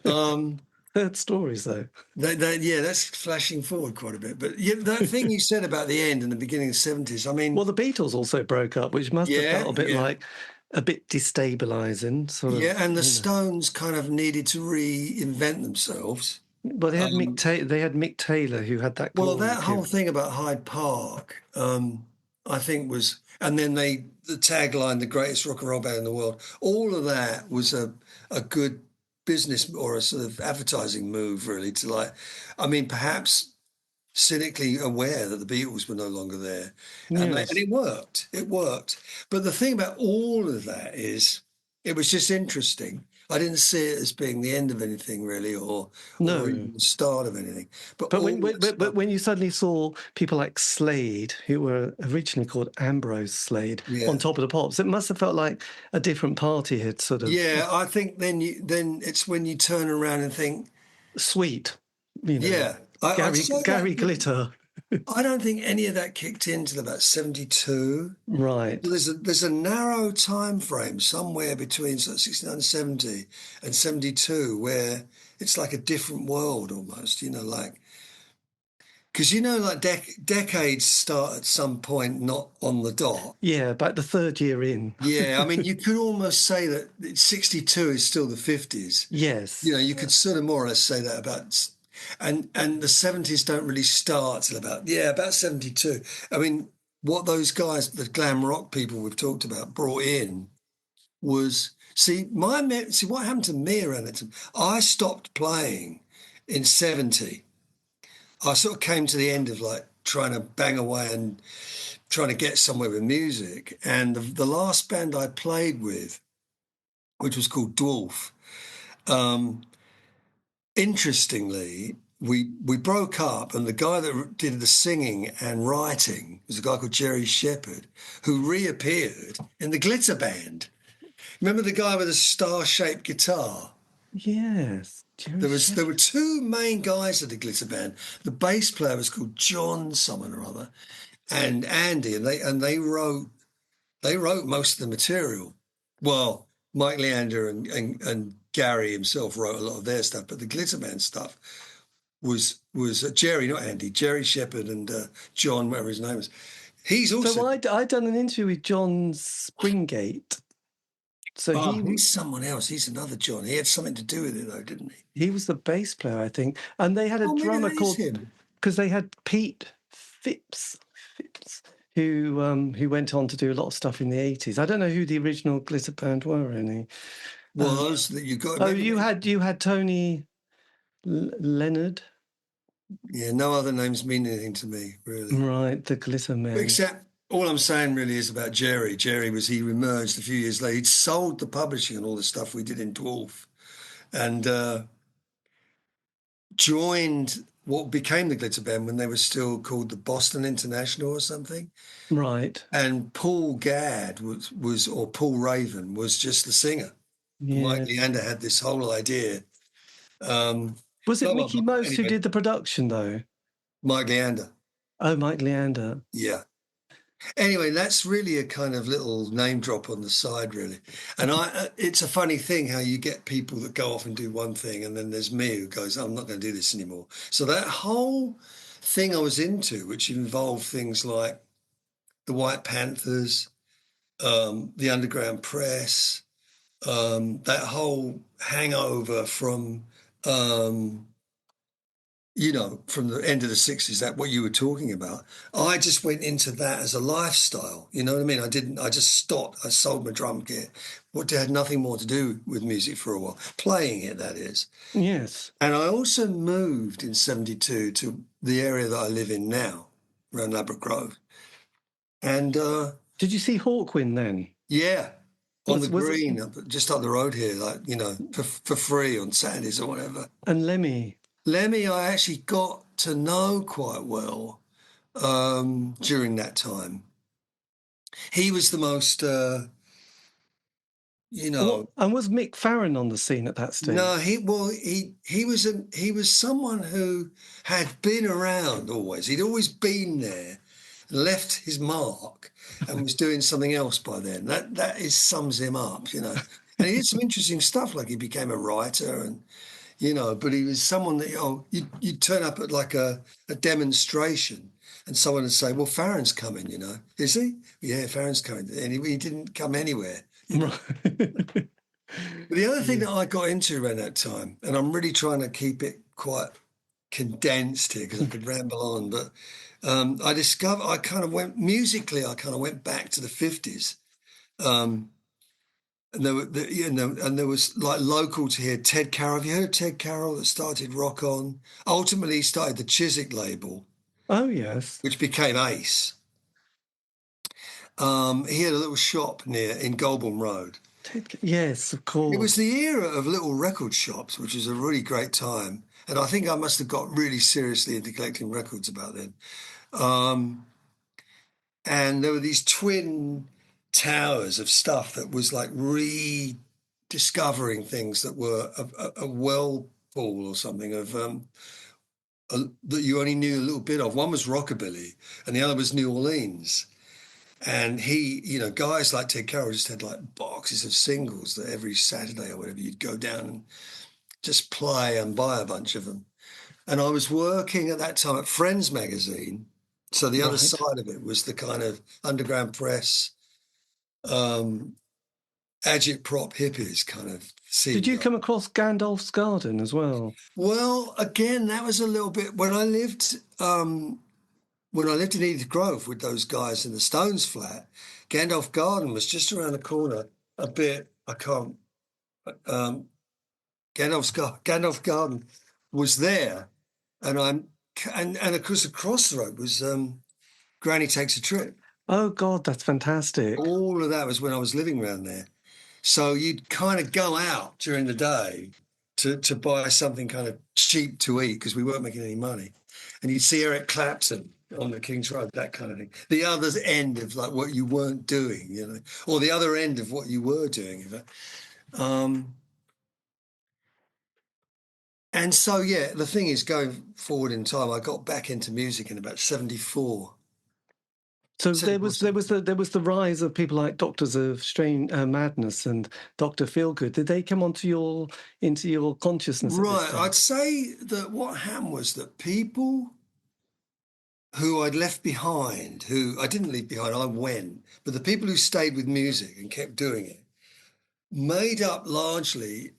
um, Heard stories though. yeah, that's flashing forward quite a bit. But yeah, that thing you said about the end and the beginning of the 70s, I mean, Well, the Beatles also broke up, which must have yeah, felt a bit yeah. like a bit destabilizing, sort of. Yeah, and the Stones kind of needed to reinvent themselves. But they had Mick Taylor, who had that Well, glory that whole period. thing about Hyde Park, I think was, and then the tagline, the greatest rock and roll band in the world, all of that was a good business or a sort of advertising move, really, to like, I mean, perhaps cynically aware that the Beatles were no longer there. And Yes. it worked. It worked. But the thing about all of that is it was just interesting. I didn't see it as being the end of anything really or No. even the start of anything. But But all that but stuff, when you suddenly saw people like Slade, who were originally called Ambrose Slade, on yeah. Top of the Pops, it must have felt like a different party had sort of Yeah, I think then it's when you turn around and think, sweet, yeah, I'd say Gary that Glitter. I don't think any of that kicked in till about 72. Right. There's a narrow time frame somewhere between sort of 69 and 70 and 72 where it's like a different world almost, you know, like because you know like decades start at some point not on the dot. Yeah, about the third year in. Yeah, I mean you could almost say that 62 is still the 50s. You Yes. know, you could sort of more or less say that about and the 70s don't really start till about 72. I mean, what those guys, the glam rock people we've talked about, brought in was See, what happened to me around that time? I stopped playing in '70. I sort of came to the end of like trying to bang away and trying to get somewhere with music. And the last band I played with, which was called Dwarf, interestingly, we broke up, and the guy that did the singing and writing was a guy called Jerry Shepherd, who reappeared in the Glitter Band. Remember the guy with the star-shaped guitar? Yes. There were two main guys of the Glitter Band. The bass player was called John someone or other, and Andy, and they wrote most of the material. Well, Mike Leander and Gary himself wrote a lot of their stuff, but the Glitter Band stuff was Jerry, not Andy, Jerry Shepherd and John, whatever his name is. He's also. So I'd done an interview with John Springate. So he's someone else. He's another John. He had something to do with it, though, didn't he? He was the bass player, I think. And they had a drummer called, because they had Pete Phipps, who went on to do a lot of stuff in the 80s. I don't know who the original Glitter Band were, really. Well, those that you got. Oh, you had Tony Leonard. Yeah, no other names mean anything to me, really. Right, the Glitter Man. Except all I'm saying really is about Jerry. Jerry he emerged a few years later. He'd sold the publishing and all the stuff we did in Dwarf, and joined what became the Glitter Band when they were still called the Boston International or something. Right. And Paul Gadd or Paul Raven was just the singer. Yeah. Mike Leander had this whole idea. Was it Mickey Most who did the production, though? Mike Leander. Oh, Mike Leander. Yeah. Anyway, that's really a kind of little name drop on the side, really. And it's a funny thing how you get people that go off and do one thing, and then there's me who goes, I'm not going to do this anymore. So that whole thing I was into, which involved things like the White Panthers, the Underground Press, that whole hangover from from the end of the 60s, that what you were talking about, I just went into that as a lifestyle. You know what I mean? I just stopped. I sold my drum kit. What had nothing more to do with music for a while. Playing it, that is. Yes. And I also moved in 72 to the area that I live in now, around Ladbroke Grove. And did you see Hawkwind then? Yeah. On the green, just up the road here, for free on Saturdays or whatever. And Lemmy, I actually got to know quite well during that time. He was the most, and was Mick Farron on the scene at that stage? No, he was someone who had been around always. He'd always been there, left his mark, and was doing something else by then. That sums him up, And he did some interesting stuff, like he became a writer and. But he was someone that, you'd turn up at like a demonstration and someone would say, well, Farron's coming, Is he? Yeah, Farron's coming. And he didn't come anywhere. But the other thing that I got into around that time, and I'm really trying to keep it quite condensed here because I could ramble on, but I discovered, I kind of went back to the 50s. And there was like local to here, Ted Carroll. Have you heard of Ted Carroll that started Rock On? Ultimately, he started the Chiswick label. Oh, yes. Which became Ace. He had a little shop in Goulburn Road. Yes, of course. It was the era of little record shops, which was a really great time. And I think I must have got really seriously into collecting records about then. And there were these twin towers of stuff that was like rediscovering things that were a whirlpool or something of that you only knew a little bit of. One was rockabilly and the other was New Orleans. And guys like Ted Carroll just had like boxes of singles that every Saturday or whatever you'd go down and just play and buy a bunch of them. And I was working at that time at Friends magazine. So the other side of it was the kind of underground press, agitprop hippies kind of scene. Did you come across Gandalf's Garden as well? Well, again, that was a little bit when I lived in Edith Grove with those guys in the Stones flat. Gandalf Garden was just around the corner a bit. I can't Gandalf's Garden was there, and of course across the road was Granny Takes a Trip. Oh God, that's fantastic. All of that was when I was living around there. So you'd kind of go out during the day to buy something kind of cheap to eat because we weren't making any money. And you'd see Eric Clapton on the King's Road, that kind of thing. The other end of like what you weren't doing, you know, or the other end of what you were doing. And so, yeah, the thing is, going forward in time, I got back into music in about 74. So there was the rise of people like Doctors of Strange Madness and Dr. Feelgood. Did they come into your consciousness? Right. I'd say that what happened was that people who I'd left behind, who I didn't leave behind, I went, but the people who stayed with music and kept doing it made up largely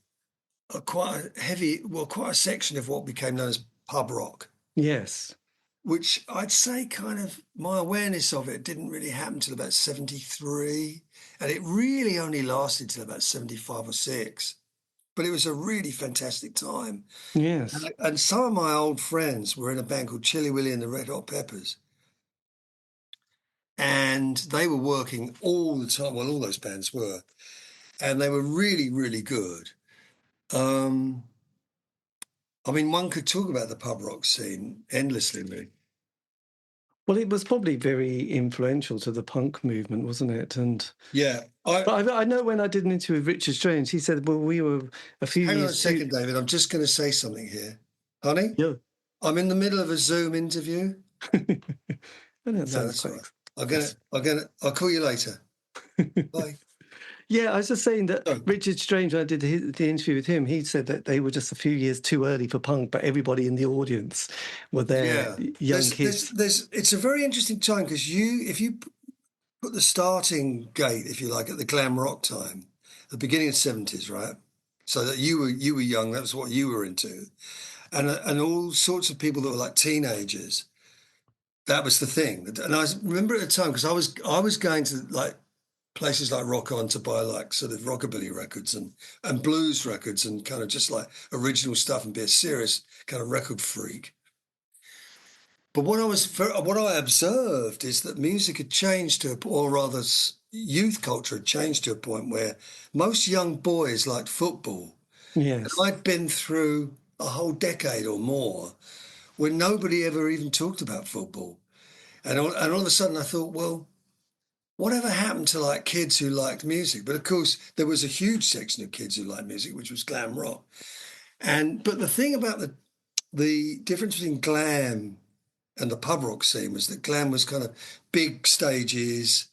quite a section of what became known as pub rock. Yes. Which I'd say kind of my awareness of it didn't really happen till about 73. And it really only lasted till about 75 or 6. But it was a really fantastic time. Yes. And some of my old friends were in a band called Chili Willy and the Red Hot Peppers. And they were working all the time. Well, all those bands were. And they were really, really good. I mean, one could talk about the pub rock scene endlessly, really. Well, it was probably very influential to the punk movement, wasn't it? And yeah, but I know when I did an interview with Richard Strange, he said, "Well, we were a few years." Hang on a second, David. I'm just going to say something here, honey. Yeah. I'm in the middle of a Zoom interview. That's right. I'll call you later. Bye. Yeah, I was just saying that Richard Strange, when I did the interview with him, he said that they were just a few years too early for punk, but everybody in the audience were there, young kids. It's a very interesting time because if you put the starting gate, if you like, at the glam rock time, the beginning of the 70s, right? So that you were young, that was what you were into, and all sorts of people that were like teenagers. That was the thing, and I remember at the time because I was going to like places like Rock On to buy like sort of rockabilly records and blues records and kind of just like original stuff and be a serious kind of record freak. But what I observed is that music had changed or rather youth culture had changed to a point where most young boys liked football. Yes. And I'd been through a whole decade or more where nobody ever even talked about football. And all of a sudden I thought, well, whatever happened to like kids who liked music? But of course, there was a huge section of kids who liked music, which was glam rock. But the thing about the difference between glam and the pub rock scene was that glam was kind of big stages,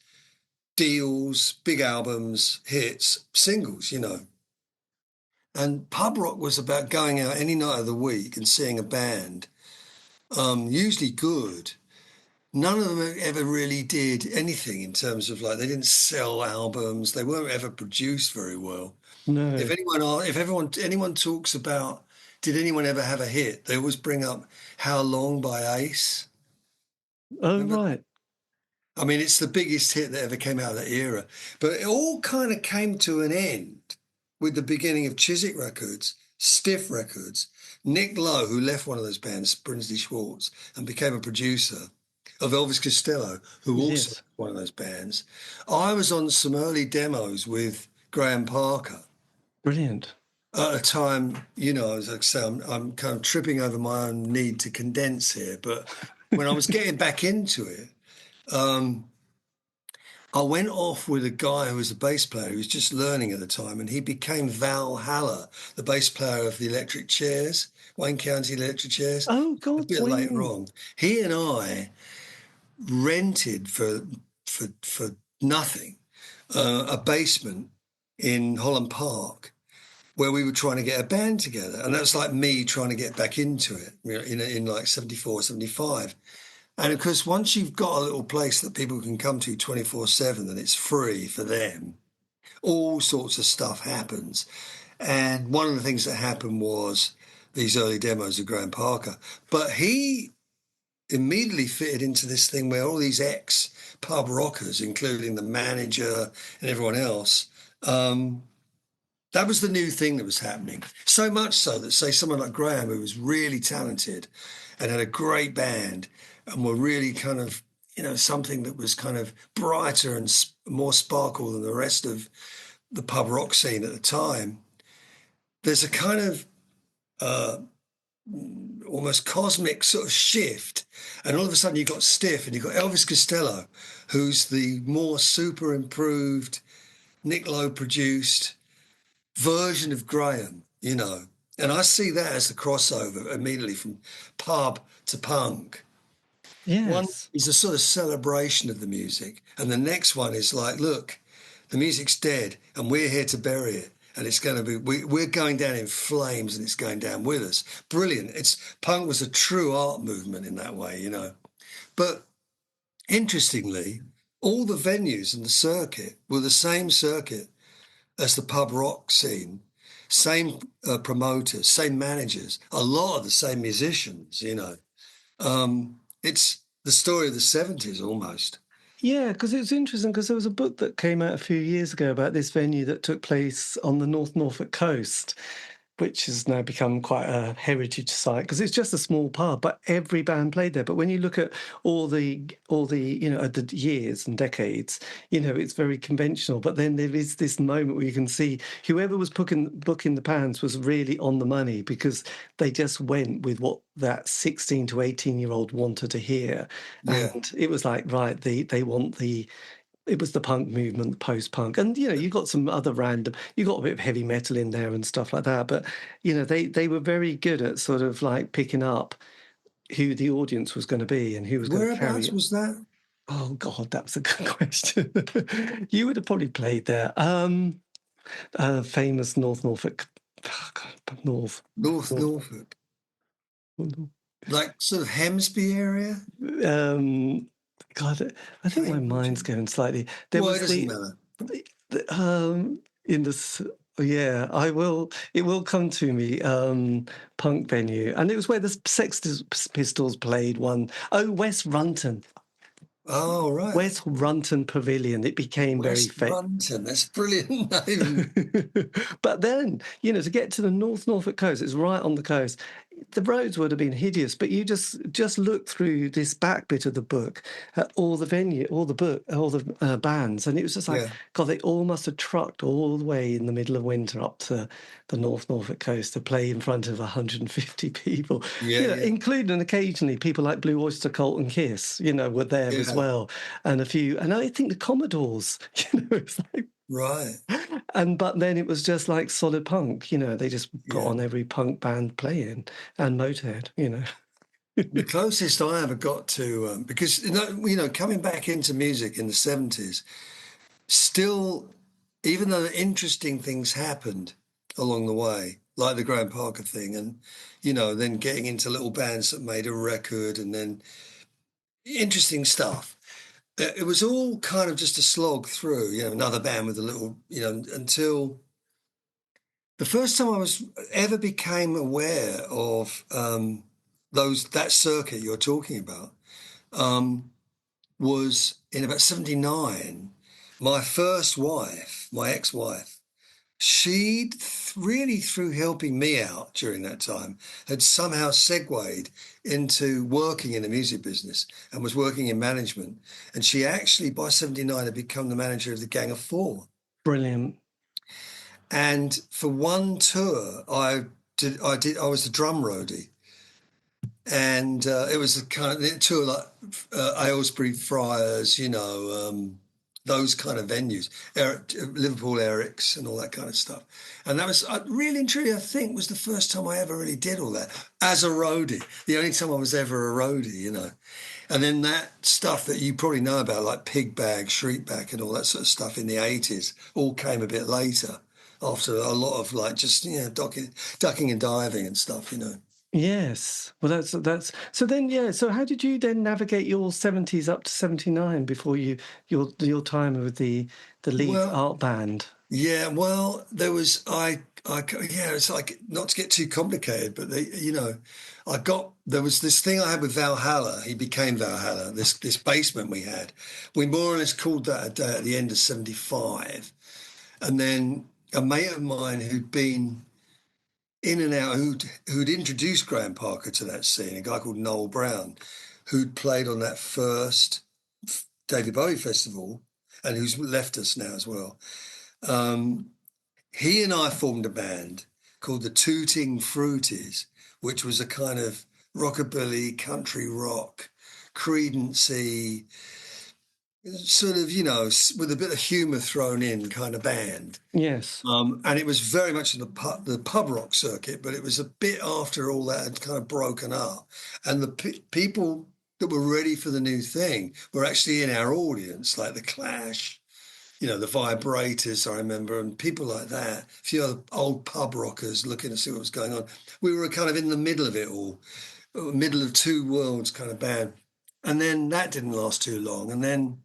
deals, big albums, hits, singles, you know. And pub rock was about going out any night of the week and seeing a band, usually good. None of them ever really did anything in terms of like they didn't sell albums. They weren't ever produced very well. No. If anyone talks about did anyone ever have a hit, they always bring up How Long by Ace. Oh, right. I mean, it's the biggest hit that ever came out of that era. But it all kind of came to an end with the beginning of Chiswick Records, Stiff Records, Nick Lowe, who left one of those bands, Brinsley Schwartz, and became a producer of Elvis Costello, who also was one of those bands. I was on some early demos with Graham Parker. Brilliant. At a time, you know, as I say, I'm kind of tripping over my own need to condense here, but when I was getting back into it, I went off with a guy who was a bass player who was just learning at the time, and he became Val Haller, the bass player of the Electric Chairs, Wayne County Electric Chairs. Oh, God. A bit later on. He and I rented for nothing a basement in Holland Park where we were trying to get a band together. And that's like me trying to get back into it, you know, in like 74, 75. And of course, once you've got a little place that people can come to 24/7 and it's free for them, all sorts of stuff happens. And one of the things that happened was these early demos of Graham Parker. But he immediately fitted into this thing where all these ex-pub rockers, including the manager and everyone else, That was the new thing that was happening. So much so that, say, someone like Graham, who was really talented and had a great band and were really kind of, something that was kind of brighter and more sparkle than the rest of the pub rock scene at the time. There's a kind of almost cosmic sort of shift. And all of a sudden you've got Stiff and you've got Elvis Costello, who's the more super improved, Nick Lowe produced version of Graham, and I see that as the crossover immediately from pub to punk. Yes. One is a sort of celebration of the music, and the next one is like, look, the music's dead and we're here to bury it, and it's going to be, we're going down in flames and it's going down with us. Brilliant. Punk was a true art movement in that way, But interestingly, all the venues in the circuit were the same circuit as the pub rock scene, same promoters, same managers, a lot of the same musicians, It's the story of the 70s almost. Yeah, because it was interesting because there was a book that came out a few years ago about this venue that took place on the North Norfolk coast, which has now become quite a heritage site because it's just a small pub, but every band played there. But when you look at all the the years and decades, it's very conventional. But then there is this moment where you can see whoever was booking the bands was really on the money because they just went with what that 16 to 18-year-old wanted to hear. Yeah. And it was like, right, they want it was the punk movement, post-punk. And, you got some other you got a bit of heavy metal in there and stuff like that. But, they were very good at sort of like picking up who the audience was going to be and who was going to carry Whereabouts it. was that? Oh, God, that was a good question. You would have probably played there. Famous North Norfolk. Oh, God, North. Norfolk. Like sort of Hemsby area? God, I think my mind's going slightly. It doesn't matter. In this, yeah, I will. It will come to me. Punk venue, and it was where the Sex Pistols played one. Oh, West Runton. Oh, right. West Runton Pavilion. It became West very Runton. That's a brilliant name. But then, to get to the North Norfolk coast, it's right on the coast. The roads would have been hideous, but you just look through this back bit of the book at all the bands, and it was just like, Yeah. God, they all must have trucked all the way in the middle of winter up to the North Norfolk coast to play in front of 150 people, including occasionally people like Blue Oyster Cult and Kiss, were there as well, and and I think the Commodores, it's like. Right. But then it was just like solid punk, they just got on every punk band playing and Motorhead, The closest I ever got to, because, coming back into music in the 70s, still, even though interesting things happened along the way, like the Graham Parker thing, and, then getting into little bands that made a record and then interesting stuff. It was all kind of just a slog through, another band with a little, until the first time I ever became aware of that circuit you're talking about was in about 79. My first wife, my ex-wife, she really, through helping me out during that time, had somehow segued into working in the music business and was working in management. And she actually, by 79, had become the manager of the Gang of Four. Brilliant. And for one tour, I was the drum roadie. And it was a kind of tour like Aylesbury Friars, those kind of venues, Liverpool Eric's and all that kind of stuff. And that was really and truly, I think, was the first time I ever really did all that as a roadie. The only time I was ever a roadie, And then that stuff that you probably know about, like Pigbag, Shriekback and all that sort of stuff in the 80s, all came a bit later after a lot of like just, ducking and diving and stuff, Yes. Well, that's so then, yeah. So how did you then navigate your 70s up to 79 before your time with the Leeds art band? Yeah, well, there was it's like, not to get too complicated, but there was this thing I had with Valhalla. He became Valhalla. This basement we had. We more or less called that a day at the end of 75, and then a mate of mine who'd been in and out, who'd introduced Graham Parker to that scene, a guy called Noel Brown, who'd played on that first David Bowie festival and who's left us now as well. He and I formed a band called the Tooting Fruities, which was a kind of rockabilly, country rock, Creedence-y, sort of, with a bit of humour thrown in kind of band. Yes. And it was very much in the pub rock circuit, but it was a bit after all that had kind of broken up. And the people that were ready for the new thing were actually in our audience, like The Clash, the Vibrators, I remember, and people like that, a few other old pub rockers looking to see what was going on. We were kind of in the middle of it all, middle of two worlds kind of band. And then that didn't last too long. And then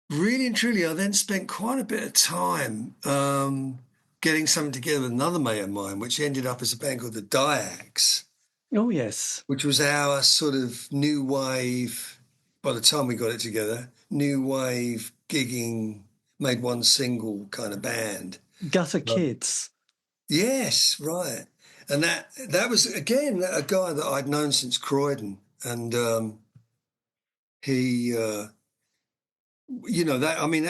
really and truly, I then spent quite a bit of time getting something together with another mate of mine, which ended up as a band called the Diacs. Oh, yes. Which was our sort of new wave, by the time we got it together, new wave gigging, made one single kind of band. Gutter Kids. Yes, right. And that was, again, a guy that I'd known since Croydon. And he... that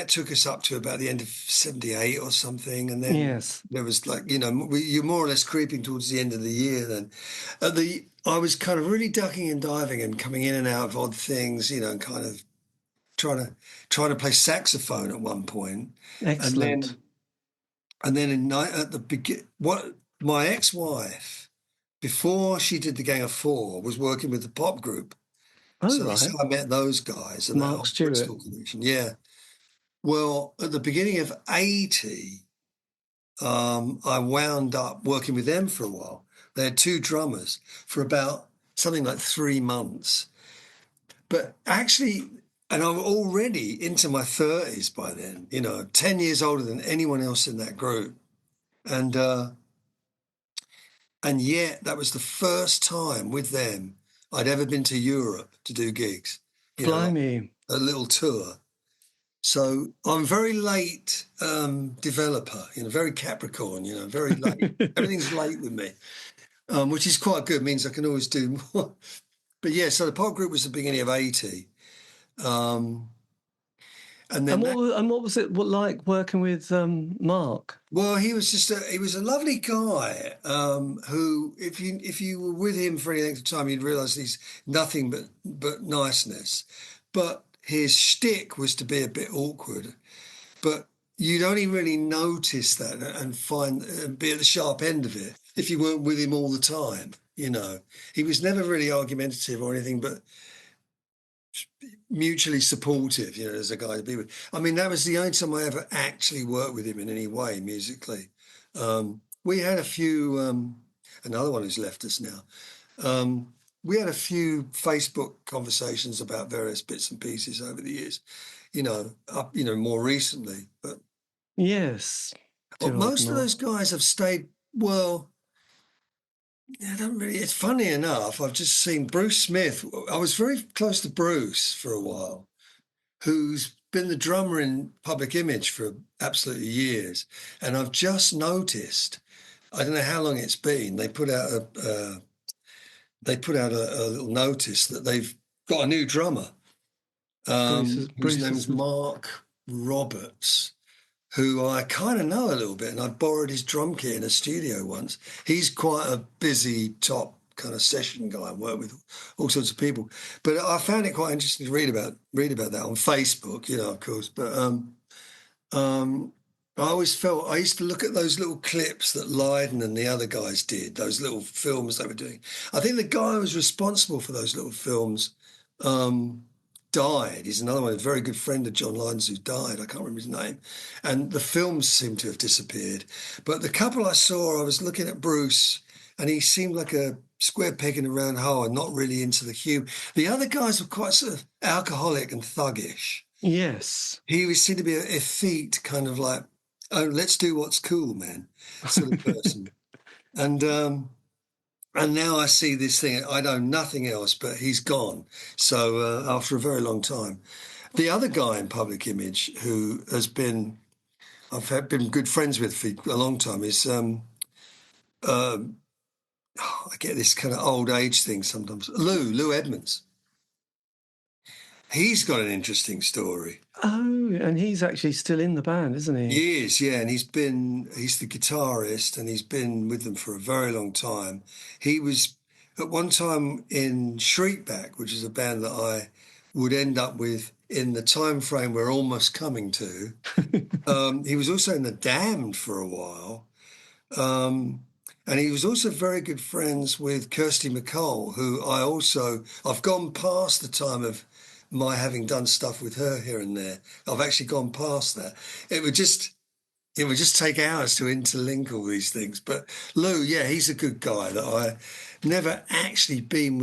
took us up to about the end of 78 or something. And then there was you're more or less creeping towards the end of the year then. I was kind of really ducking and diving and coming in and out of odd things, and kind of trying to play saxophone at one point. Excellent. And then my ex-wife, before she did the Gang of Four, was working with the pop group. So I met those guys and Marques that Bristol connection. Yeah. Well, at the beginning of 80, I wound up working with them for a while. They had two drummers for about something like 3 months. But actually, and I'm already into my 30s by then, 10 years older than anyone else in that group. And yet that was the first time with them I'd ever been to Europe to do gigs. Blimey. A little tour. So I'm very late developer, very Capricorn, very late. Everything's late with me, which is quite good. It means I can always do more. But yeah, so the pop group was the beginning of 80. And what was it like working with Mark? Well, he was a lovely guy who, if you were with him for any length of time, you'd realise he's nothing but niceness. But his shtick was to be a bit awkward. But you'd only really notice that and be at the sharp end of it if you weren't with him all the time. He was never really argumentative or anything, but mutually supportive, as a guy to be with. I mean, that was the only time I ever actually worked with him in any way musically. We had a few, another one who's left us now. We had a few Facebook conversations about various bits and pieces over the years, more recently. But yes, most of those guys have stayed. Well, I don't really. It's funny enough. I've just seen Bruce Smith. I was very close to Bruce for a while, who's been the drummer in Public Image for absolutely years, and I've just noticed. I don't know how long it's been. They put out a little notice that they've got a new drummer. Whose name is Mark Roberts, who I kind of know a little bit, and I borrowed his drum kit in a studio once. He's quite a busy top kind of session guy. I work with all sorts of people, but I found it quite interesting to read about that on Facebook, of course. But I always felt I used to look at those little clips that Leyland and the other guys did, those little films they were doing. I think the guy who was responsible for those little films died. He's another one, a very good friend of John Lydon's who died. I can't remember his name. And the films seem to have disappeared. But the couple I saw, I was looking at Bruce, and he seemed like a square peg in a round hole and not really into the humour. The other guys were quite sort of alcoholic and thuggish. Yes. He seemed to be an effete kind of like, oh, let's do what's cool, man, sort of person. And now I see this thing. I know nothing else, but he's gone. So after a very long time. The other guy in Public Image who has been been good friends with for a long time is I get this kind of old age thing sometimes. Lou Edmonds. He's got an interesting story. Oh, and he's actually still in the band, isn't he? He is, yeah, and he's the guitarist, and he's been with them for a very long time. He was at one time in Shriekback, which is a band that I would end up with in the time frame we're almost coming to. He was also in The Damned for a while. And he was also very good friends with Kirsty MacColl, who I've gone past the time of my having done stuff with her here and there. I've actually gone past that. It would just take hours to interlink all these things. But Lou, yeah, he's a good guy that I never actually been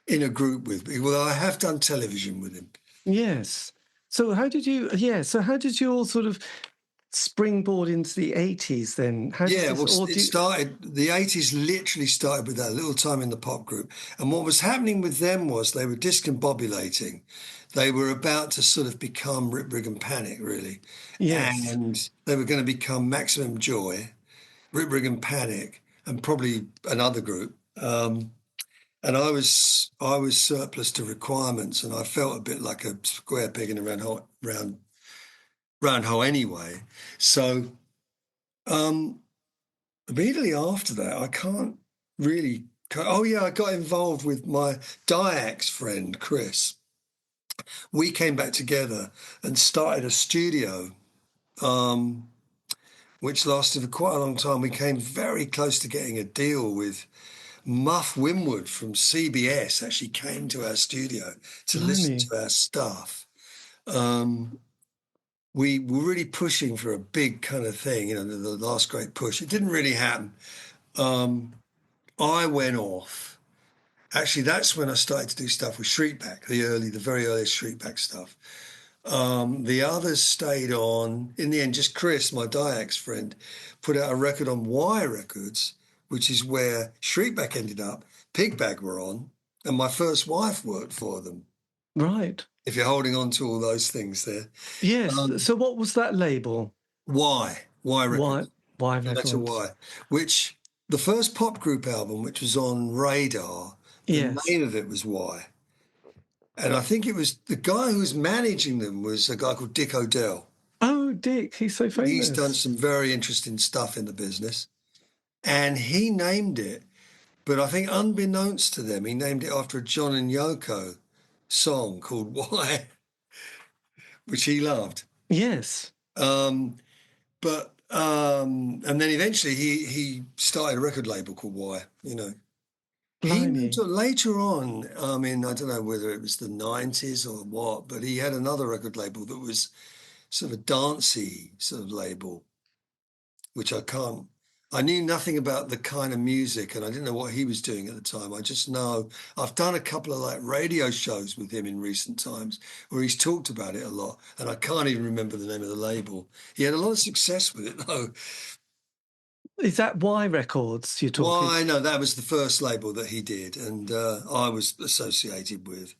in a group with. Well, I have done television with him. Yes. So how did you all sort of springboard into the 80s then? The 80s literally started with that little time in the pop group. And what was happening with them was they were discombobulating. They were about to sort of become Rip, Rig and Panic, really. Yes. And they were going to become Maximum Joy, Rip, Rig and Panic, and probably another group. And I was surplus to requirements, and I felt a bit like a square peg in a round hole anyway. So immediately after that, I can't really... Oh, yeah, I got involved with my Diax friend, Chris. We came back together and started a studio, which lasted for quite a long time. We came very close to getting a deal with Muff Winwood from CBS, actually came to our studio to listen to our stuff. We were really pushing for a big kind of thing, the last great push. It didn't really happen. I went off. Actually, that's when I started to do stuff with Shriekback, the very earliest Shriekback stuff. The others stayed on. In the end, just Chris, my Diax friend, put out a record on Y Records, which is where Shriekback ended up. Pigbag were on, and my first wife worked for them. Right. If you're holding on to all those things there. Yes. So what was that label? Y Records. Y Records. That's a Y. Which, the first pop group album, which was on Radar, the name of it was Y. And I think it was the guy who was managing them was a guy called Dick O'Dell. Oh, Dick, he's so famous. He's done some very interesting stuff in the business. And he named it, but I think unbeknownst to them, he named it after a John and Yoko song called Y, which he loved. Yes. And then eventually he started a record label called Y, Blimey. Later on, I don't know whether it was the 90s or what, but he had another record label that was sort of a dancey sort of label, which I knew nothing about the kind of music, and I didn't know what he was doing at the time. I just know I've done a couple of radio shows with him in recent times where he's talked about it a lot, and I can't even remember the name of the label. He had a lot of success with it, though. Is that Y Records you're talking? Y, no, that was the first label that he did, and I was associated with.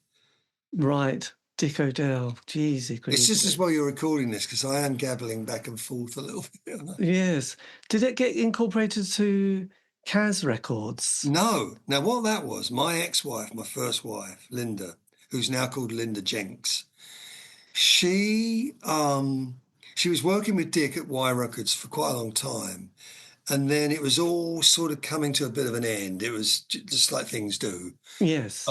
Right. Dick O'Dell. Jeez, it's just as well you're recording this, because I am gabbling back and forth a little bit. Yes. Did it get incorporated to Kaz Records? No. Now, what that was, my ex-wife, my first wife, Linda, who's now called Linda Jenks, she was working with Dick at Y Records for quite a long time. And then it was all sort of coming to a bit of an end. It was just like things do. Yes.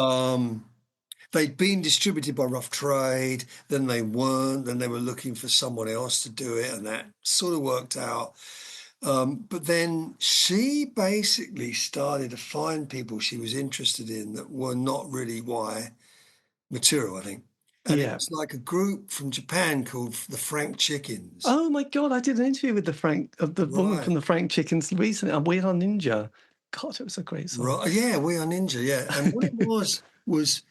They'd been distributed by Rough Trade, then they weren't, then they were looking for someone else to do it, and that sort of worked out. But then she basically started to find people she was interested in that were not really Y material, I think. And it was like a group from Japan called the Frank Chickens. Oh my God, I did an interview with the woman from the Frank Chickens recently. We Are Ninja. God, it was a great song. Right, yeah, We Are Ninja, yeah. And what it was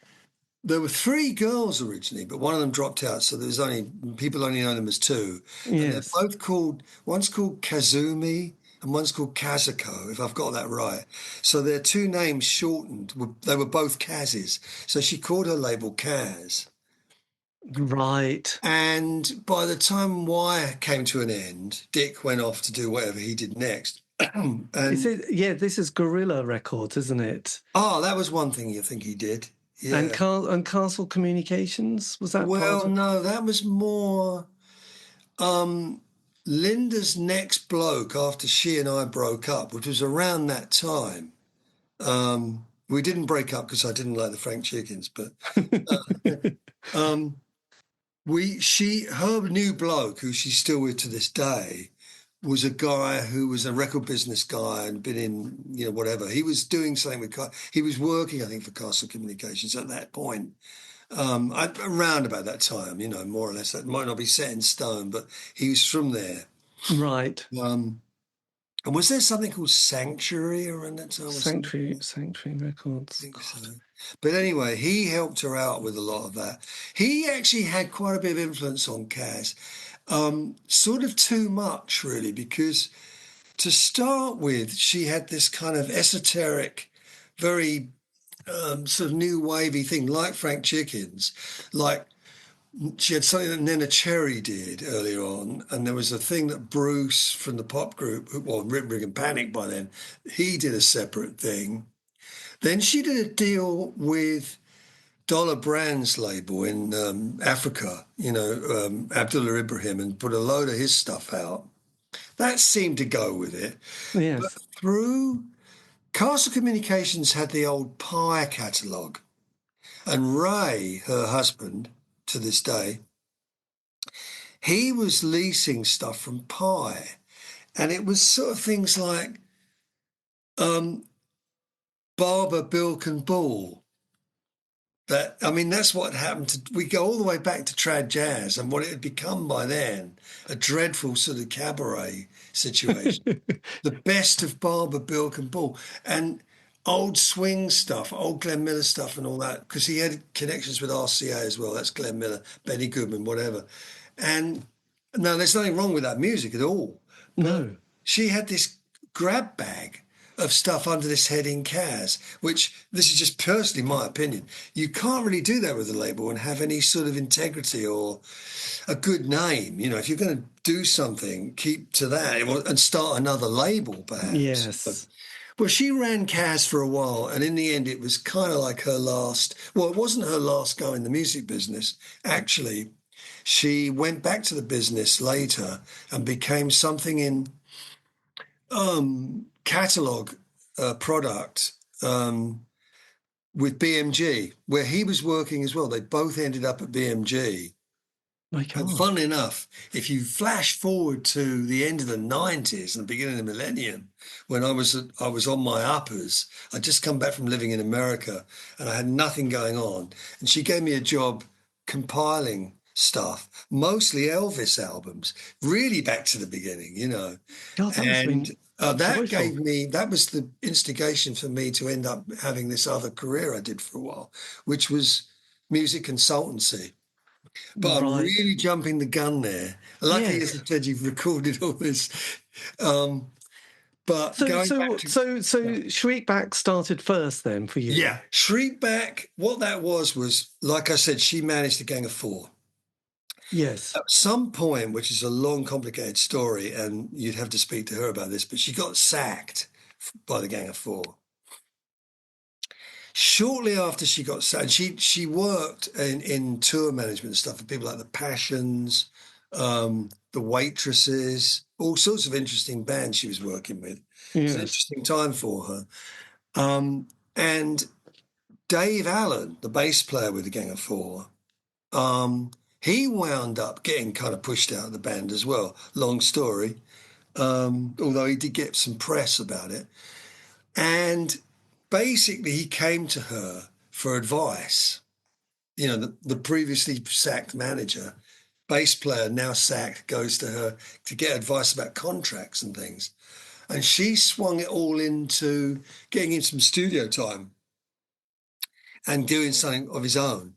there were three girls originally, but one of them dropped out, so people only know them as two. Yes. And they're both one's called Kazumi and one's called Kazuko, if I've got that right. So their two names shortened, they were both Kazes. So she called her label Kaz. Right. And by the time Wire came to an end, Dick went off to do whatever he did next. And This is Guerrilla Records, isn't it? that was one thing you think he did. Yeah. And Castle Communications, was that part Well, of? no, that was more Linda's next bloke after she and I broke up, which was around that time. We didn't break up because I didn't like the Frank Chickens, but her new bloke, who she's still with to this day, was a guy who was a record business guy and been in, whatever. He was doing something he was working, I think, for Castle Communications at that point. Around about that time, more or less. That might not be set in stone, but he was from there. Right. And was there something called Sanctuary around that time? Sanctuary Records. I think so. But anyway, he helped her out with a lot of that. He actually had quite a bit of influence on Kaz. Sort of too much, really, because to start with, she had this kind of esoteric, very sort of new wavy thing, like Frank Chickens. Like, she had something that Nena Cherry did earlier on, and there was a thing that Bruce from the pop group, Rhythm Rig and Panic by then, he did a separate thing. Then she did a deal with Dollar Brand's label in Africa, Abdullah Ibrahim, and put a load of his stuff out. That seemed to go with it. Yes. But through Castle Communications had the old Pie catalogue, and Ray, her husband, to this day, he was leasing stuff from Pie, and it was sort of things like Barber, Bilk and Ball. That's what happened we go all the way back to trad jazz and what it had become by then, a dreadful sort of cabaret situation. The best of Barber, Bilk and Ball, and old swing stuff, old Glenn Miller stuff and all that, because he had connections with RCA as well. That's Glenn Miller, Benny Goodman, whatever. And no, there's nothing wrong with that music at all. But no. She had this grab bag of stuff under this heading Kaz, which, this is just personally my opinion, you can't really do that with a label and have any sort of integrity or a good name. If you're going to do something, keep to that and start another label, perhaps. Yes. Well, she ran Kaz for a while, and in the end, it was kind of like her last. Well, it wasn't her last go in the music business. Actually, she went back to the business later and became something in catalog product with BMG, where he was working as well. They both ended up at BMG. My God. And funnily enough, if you flash forward to the end of the 90s and the beginning of the millennium, when I was on my uppers, I'd just come back from living in America and I had nothing going on. And she gave me a job compiling stuff, mostly Elvis albums, really back to the beginning, God, that was the instigation for me to end up having this other career I did for a while, which was music consultancy. But I'm really jumping the gun there. Luckily, as I said, you've recorded all this. But so Shriekback started first then for you? Yeah, Shriekback, what that was, like I said, she managed the Gang of Four. Yes. At some point, which is a long, complicated story, and you'd have to speak to her about this, but she got sacked by the Gang of Four. Shortly after she got sacked, she worked in tour management and stuff for people like the Passions, the Waitresses, all sorts of interesting bands she was working with. Yes. It was an interesting time for her. And Dave Allen, the bass player with the Gang of Four, he wound up getting kind of pushed out of the band as well. Long story, although he did get some press about it. And basically, he came to her for advice. The previously sacked manager, bass player, now sacked, goes to her to get advice about contracts and things. And she swung it all into getting him some studio time and doing something of his own.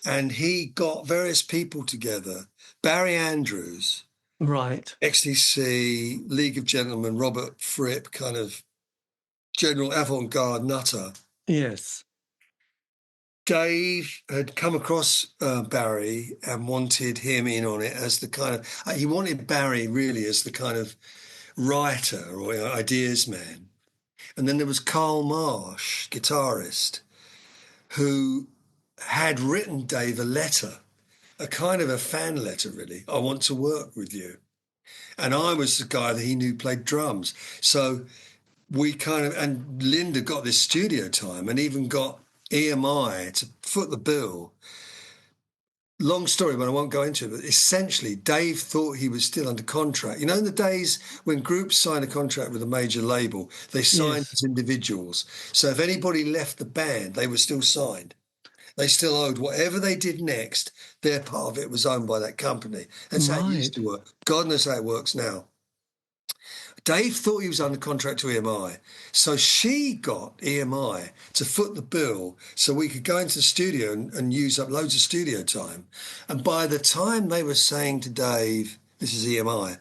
And he got various people together, Barry Andrews, right, XTC, League of Gentlemen, Robert Fripp, kind of general avant-garde nutter. Yes. Dave had come across Barry and wanted him in on it as the kind of, he wanted Barry really as the kind of writer or ideas man. And then there was Carl Marsh, guitarist, who had written Dave a letter, a kind of a fan letter, really. I want to work with you. And I was the guy that he knew played drums. So we kind of, and Linda got this studio time and even got EMI to foot the bill. Long story, but I won't go into it. But essentially, Dave thought he was still under contract. You know, in the days when groups signed a contract with a major label, they signed as individuals. So if anybody left the band, they were still signed. They still owed whatever they did next. Their part of it was owned by that company. That's how it used to work. God knows how it works now. Dave thought he was under contract to EMI. So she got EMI to foot the bill so we could go into the studio and use up loads of studio time. And by the time they were saying to Dave, this is EMI,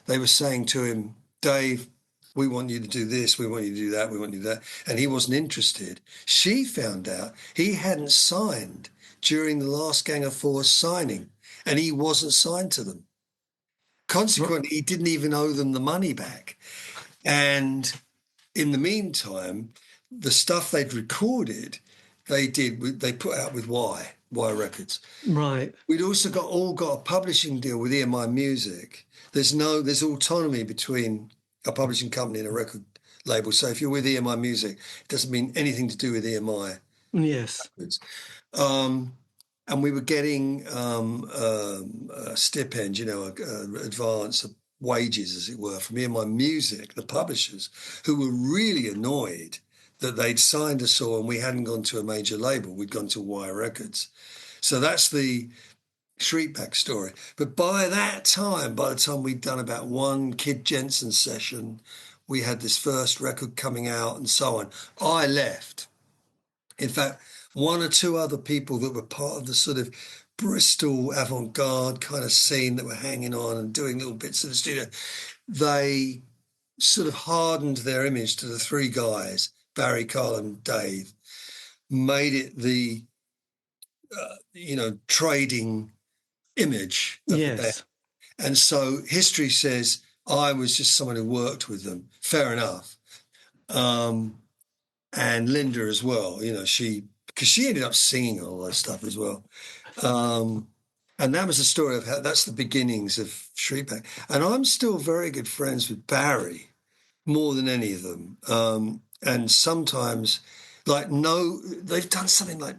they were saying to him, Dave, we want you to do this, we want you to do that, we want you to do that. And he wasn't interested. She found out he hadn't signed during the last Gang of Four signing, and he wasn't signed to them. Consequently, he didn't even owe them the money back. And in the meantime, the stuff they'd recorded, they put out with Y Records. Right. We'd also got a publishing deal with EMI Music. There's autonomy between a publishing company and a record label. So if you're with EMI Music, it doesn't mean anything to do with EMI. Yes. Records. And we were getting a stipend, advance wages, as it were, from EMI Music, the publishers, who were really annoyed that they'd signed us all and we hadn't gone to a major label. We'd gone to Y Records. So that's the Shriekback story. But by the time we'd done about one Kid Jensen session, we had this first record coming out and so on. I left. In fact, one or two other people that were part of the sort of Bristol avant-garde kind of scene that were hanging on and doing little bits of the studio, they sort of hardened their image to the three guys, Barry, Carl and Dave, made it the, trading image of the band. And so history says I was just someone who worked with them. Fair enough. And Linda as well, because she ended up singing all that stuff as well. And that was the story of that's the beginnings of Shriekback. And I'm still very good friends with Barry, more than any of them. And sometimes, they've done something like,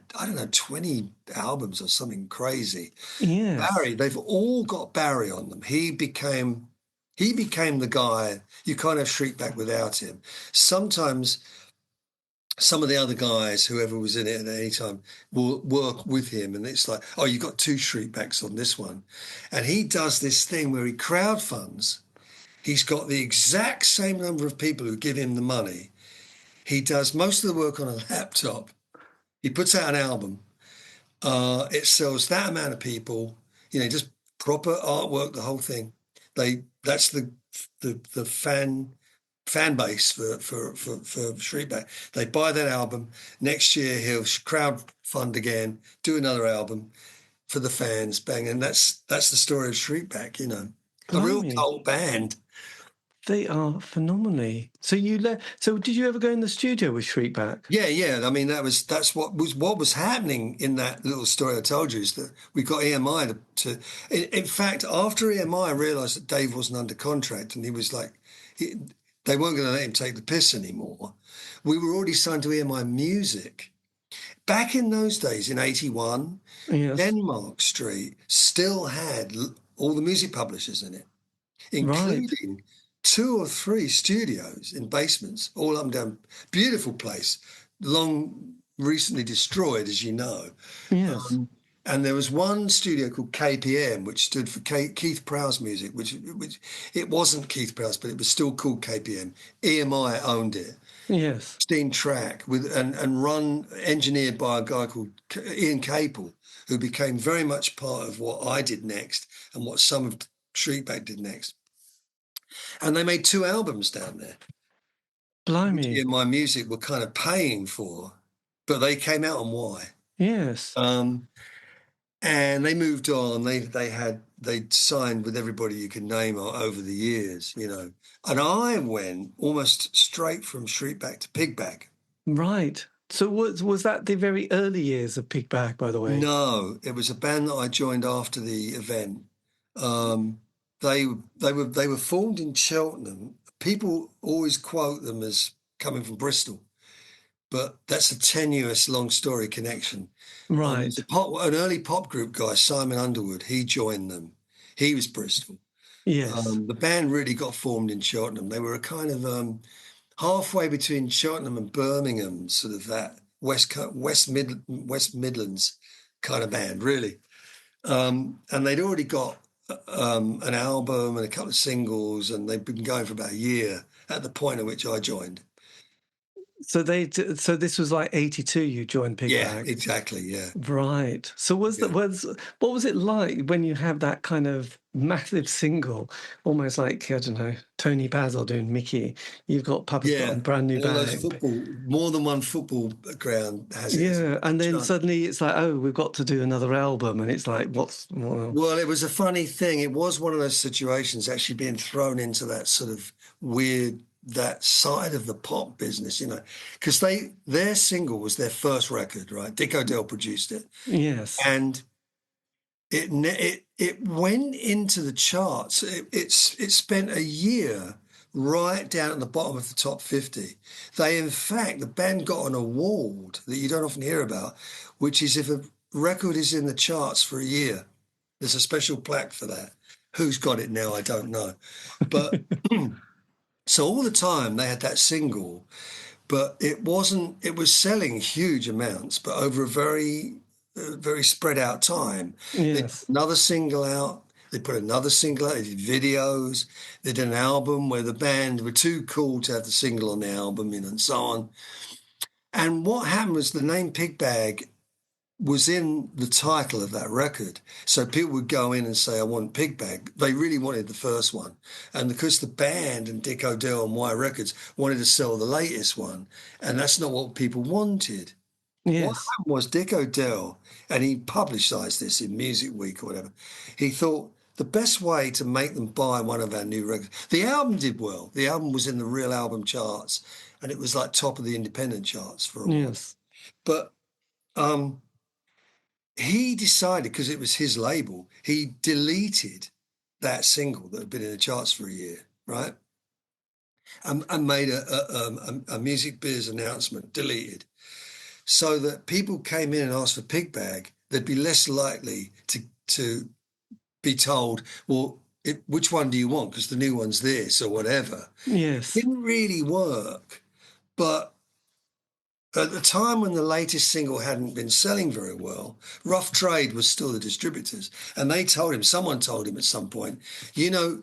20 albums or something crazy. Yeah. Barry, they've all got Barry on them. He became the guy. You can't have Shriekback without him. Sometimes some of the other guys, whoever was in it at any time, will work with him. And it's like, oh, you got two Shriekbacks on this one. And he does this thing where he crowdfunds. He's got the exact same number of people who give him the money. He does most of the work on a laptop. He puts out an album. It sells that amount of people, just proper artwork, the whole thing. That's the fan base for Shriekback. They buy that album. Next year he'll crowdfund again, do another album for the fans, bang, and that's the story of Shriekback. A real cult band. They are phenomenally. So did you ever go in the studio with Shriekback? Yeah. I mean, that's what was happening in that little story I told you, is that we got EMI to in fact, after EMI realised that Dave wasn't under contract and he was like, they weren't going to let him take the piss anymore. We were already signed to EMI Music. Back in those days, in 81, Denmark Street still had all the music publishers in it, including 2 or 3 studios in basements, all up and down. Beautiful place, recently destroyed, as you know. Yes. And there was one studio called KPM, which stood for Keith Prowse Music, which it wasn't Keith Prowse, but it was still called KPM. EMI owned it. Yes. 16 track and engineered by a guy called Ian Capel, who became very much part of what I did next and what some of Shriekback did next. And they made 2 albums down there. Blimey. EMI Music were kind of paying for, but they came out on Y. Yes. And they moved on. They'd signed with everybody you can name over the years, you know. And I went almost straight from Shriekback to Pigbag. Right. So was that the very early years of Pigbag, by the way? No, it was a band that I joined after the event. They were formed in Cheltenham. People always quote them as coming from Bristol, but that's a tenuous, long story connection. Right. An early pop group guy, Simon Underwood, he joined them. He was Bristol. Yes. The band really got formed in Cheltenham. They were a kind of halfway between Cheltenham and Birmingham, sort of that West Midlands kind of band, really. And they'd already got an album and a couple of singles, and they'd been going for about a year at the point at which I joined. So this was like 82 you joined Pigbag? Yeah, exactly, yeah. Right. So what was it like when you have that kind of massive single, almost like, I don't know, Tony Basil doing Mickey? You've got Papa's got a brand new bag. More than one football ground has it. Yeah, and then suddenly it's like, oh, we've got to do another album, and it's like, Well, it was a funny thing. It was one of those situations, actually being thrown into that sort of weird, that side of the pop business, you know, because their single was their first record, right? Dick O'Dell produced it. Yes. And it went into the charts. It spent a year right down at the bottom of the top 50. The band got an award that you don't often hear about, which is if a record is in the charts for a year, there's a special plaque for that. Who's got it now? I don't know. But so all the time they had that single, but it was selling huge amounts, but over a very spread out time. Yes. They put another single out. They put another single out. They did videos. They did an album where the band were too cool to have the single on the album, you know, and so on. And what happened was the name Pigbag was in the title of that record. So people would go in and say, I want Pigbag. They really wanted the first one. And because the band and Dick O'Dell and Y Records wanted to sell the latest one, and that's not what people wanted. Yes. What happened was Dick O'Dell, and he publicised this in Music Week or whatever, he thought the best way to make them buy one of our new records, the album did well. The album was in the real album charts, and it was like top of the independent charts for a while. Yes. But he decided, because it was his label, he deleted that single that had been in the charts for a year, right? And made a Music Biz announcement, deleted, so that people came in and asked for Pigbag, they'd be less likely to be told, well, which one do you want? Because the new one's this or whatever. Yes. It didn't really work. But at the time when the latest single hadn't been selling very well, Rough Trade was still the distributors. And someone told him at some point, you know,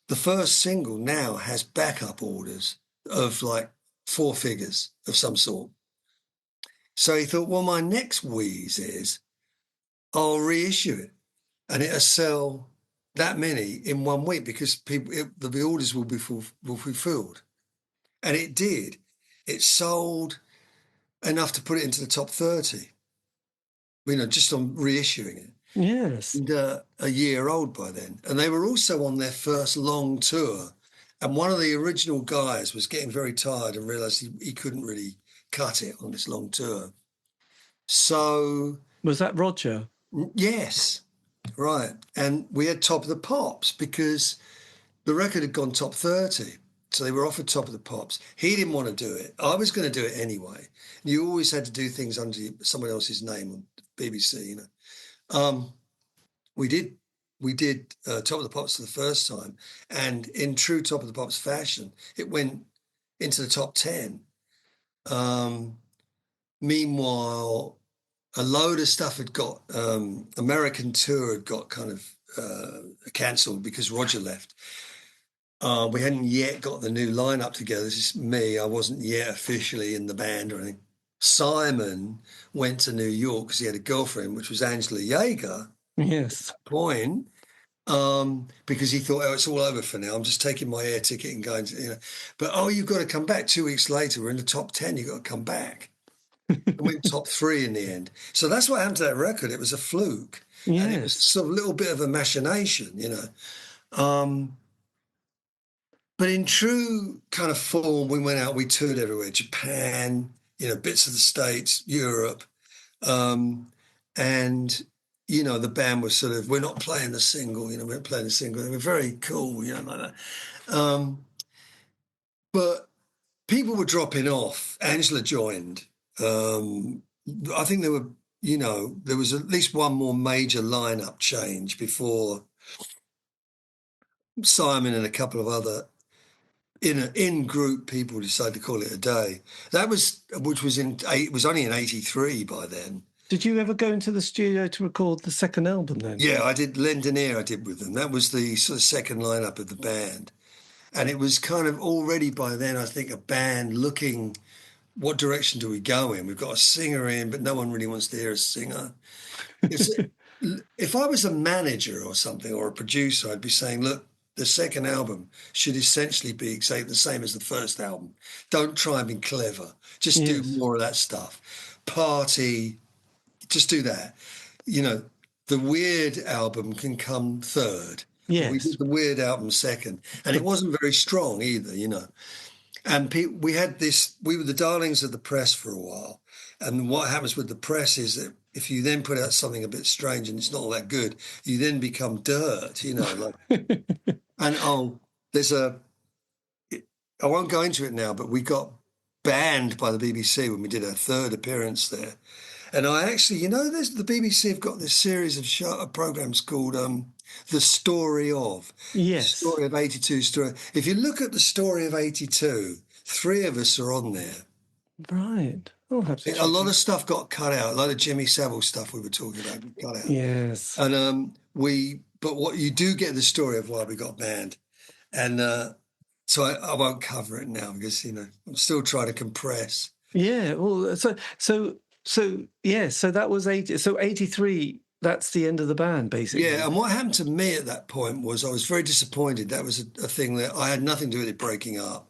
the first single now has backup orders of like 4 figures of some sort. So he thought, well, my next wheeze is I'll reissue it and it'll sell that many in 1 week because the orders will be fulfilled. And it did. It sold enough to put it into the top 30, you know, just on reissuing it. Yes. And a year old by then. And they were also on their first long tour. And one of the original guys was getting very tired and realised he couldn't really cut it on this long tour. So... Was that Roger? Yes, right. And we had Top of the Pops because the record had gone top 30. So they were offered Top of the Pops. He didn't want to do it. I was going to do it anyway. You always had to do things under someone else's name on BBC, you know. We did Top of the Pops for the first time. And in true Top of the Pops fashion, it went into the top 10. Meanwhile, a load of stuff had got, American tour had got kind of cancelled because Roger left. We hadn't yet got the new lineup together. This is me. I wasn't yet officially in the band or anything. Simon went to New York because he had a girlfriend, which was Angela Yeager. Yes. At that point, because he thought, oh, it's all over for now. I'm just taking my air ticket and going to, you know. But, you've got to come back 2 weeks later. We're in the top 10. You've got to come back. It went top 3 in the end. So that's what happened to that record. It was a fluke. And it was Yes. sort of a little bit of a machination, But in true kind of form, we went out, we toured everywhere, Japan, bits of the States, Europe. And, the band was sort of, we're not playing the single, we're playing the single. They were very cool, like that. But people were dropping off. Angela joined. I think there was at least one more major lineup change before Simon and a couple of other in-group people decided to call it a day. It was only in '83 by then. Did you ever go into the studio to record the second album then? Yeah, I did. Lendoneer I did with them. That was the sort of second lineup of the band. And it was kind of already by then, I think, a band looking, what direction do we go in? We've got a singer in, but no one really wants to hear a singer. If I was a manager or something, or a producer, I'd be saying, look, the second album should essentially be the same as the first album. Don't try and be clever. Just do more of that stuff. Party, just do that. The Weird album can come third. Yes. We did the Weird album second. And it wasn't very strong either, And we were the darlings of the press for a while. And what happens with the press is that if you then put out something a bit strange and it's not all that good, you then become dirt, And I won't go into it now, but we got banned by the BBC when we did our third appearance there. And I actually, the BBC have got this series of programs called The Story of. Yes. Story of 82 story. If you look at the Story of 82, 3 of us are on there. Right. A lot of stuff got cut out. A lot of Jimmy Savile stuff we were talking about got out. Yes. And but what you do get the story of why we got banned. And so I won't cover it now because, I'm still trying to compress. Yeah. Well, so that was 80. So 83, that's the end of the band, basically. Yeah. And what happened to me at that point was I was very disappointed. That was a thing that I had nothing to do with it breaking up.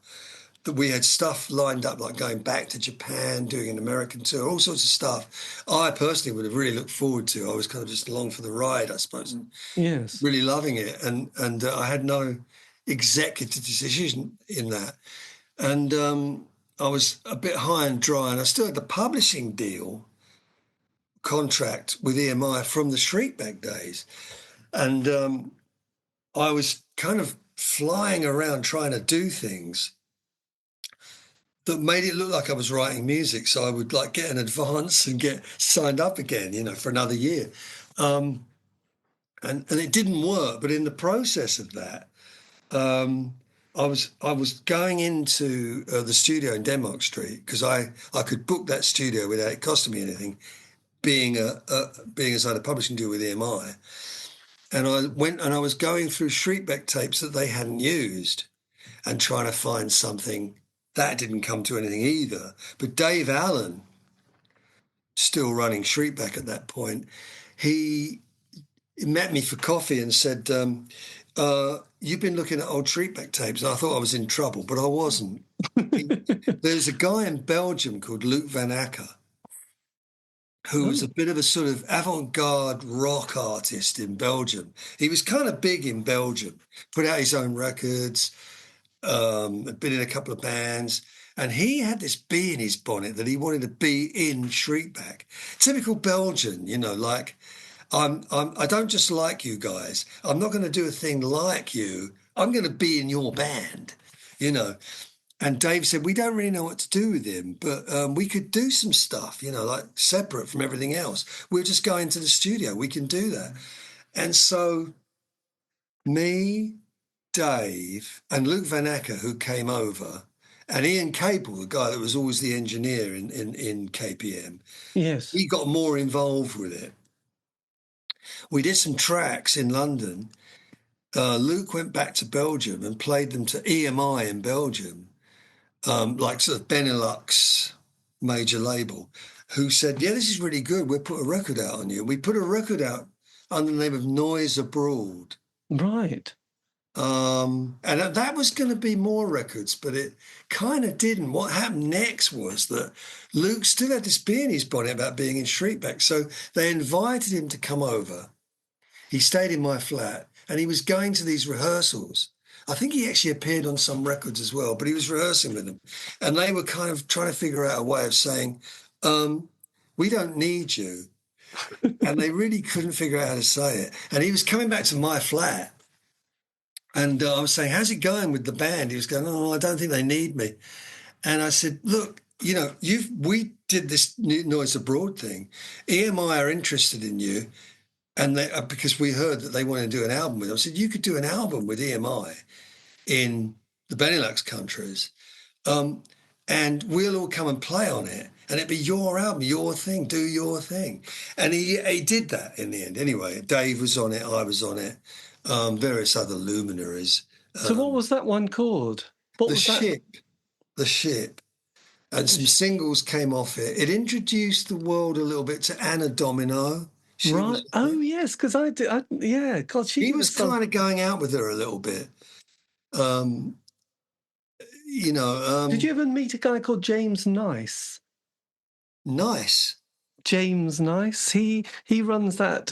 That we had stuff lined up, like going back to Japan, doing an American tour, all sorts of stuff. I personally would have really looked forward to. I was kind of just along for the ride, I suppose, and really loving it. And I had no executive decision in that. And I was a bit high and dry, and I still had the publishing deal contract with EMI from the Shriekback days. And I was kind of flying around trying to do things that made it look like I was writing music. So I would get an advance and get signed up again, for another year. And it didn't work. But in the process of that, I was going into the studio in Denmark Street because I could book that studio without it costing me anything, being inside a publishing deal with EMI. And I went and I was going through Shriekback tapes that they hadn't used and trying to find something. That didn't come to anything either. But Dave Allen, still running Shriekback at that point, he met me for coffee and said, you've been looking at old Shriekback tapes. And I thought I was in trouble, but I wasn't. There's a guy in Belgium called Luc van Acker, who was a bit of a sort of avant-garde rock artist in Belgium. He was kind of big in Belgium, put out his own records, had been in a couple of bands, and he had this bee in his bonnet that he wanted to be in Shriekback. Typical Belgian, I don't just like you guys. I'm not going to do a thing like you. I'm going to be in your band, And Dave said, we don't really know what to do with him, but we could do some stuff, separate from everything else. We'll just go into the studio. We can do that. And so me, Dave, and Luc van Acker, who came over, and Ian Capel, the guy that was always the engineer in KPM, yes, he got more involved with it. We did some tracks in London. Luke went back to Belgium and played them to EMI in Belgium, sort of Benelux major label, who said, yeah, this is really good. We'll put a record out on you. We put a record out under the name of Noise Abroad. Right. And that was going to be more records, but it kind of didn't. What happened next was that Luke still had this bee in his bonnet about being in Shriekback. So they invited him to come over. He stayed in my flat and he was going to these rehearsals. I think he actually appeared on some records as well, but he was rehearsing with them. And they were kind of trying to figure out a way of saying, we don't need you. And they really couldn't figure out how to say it. And he was coming back to my flat. And I was saying, how's it going with the band? He was going, oh, I don't think they need me. And I said, look, you know, we did this Noise Abroad thing. EMI are interested in you. And because we heard that they wanted to do an album with them. I said, you could do an album with EMI in the Benelux countries. And we'll all come and play on it. And it'd be your album, your thing, do your thing. And he did that in the end. Anyway, Dave was on it, I was on it. Various other luminaries. So what was that one called? What was that? The Ship. And some singles came off it. It introduced the world a little bit to Anna Domino. Right. Oh, yes, because I did. Yeah, God, he was kind of going out with her a little bit. You know. Did you ever meet a guy called James Nice? Nice. James Nice. He runs that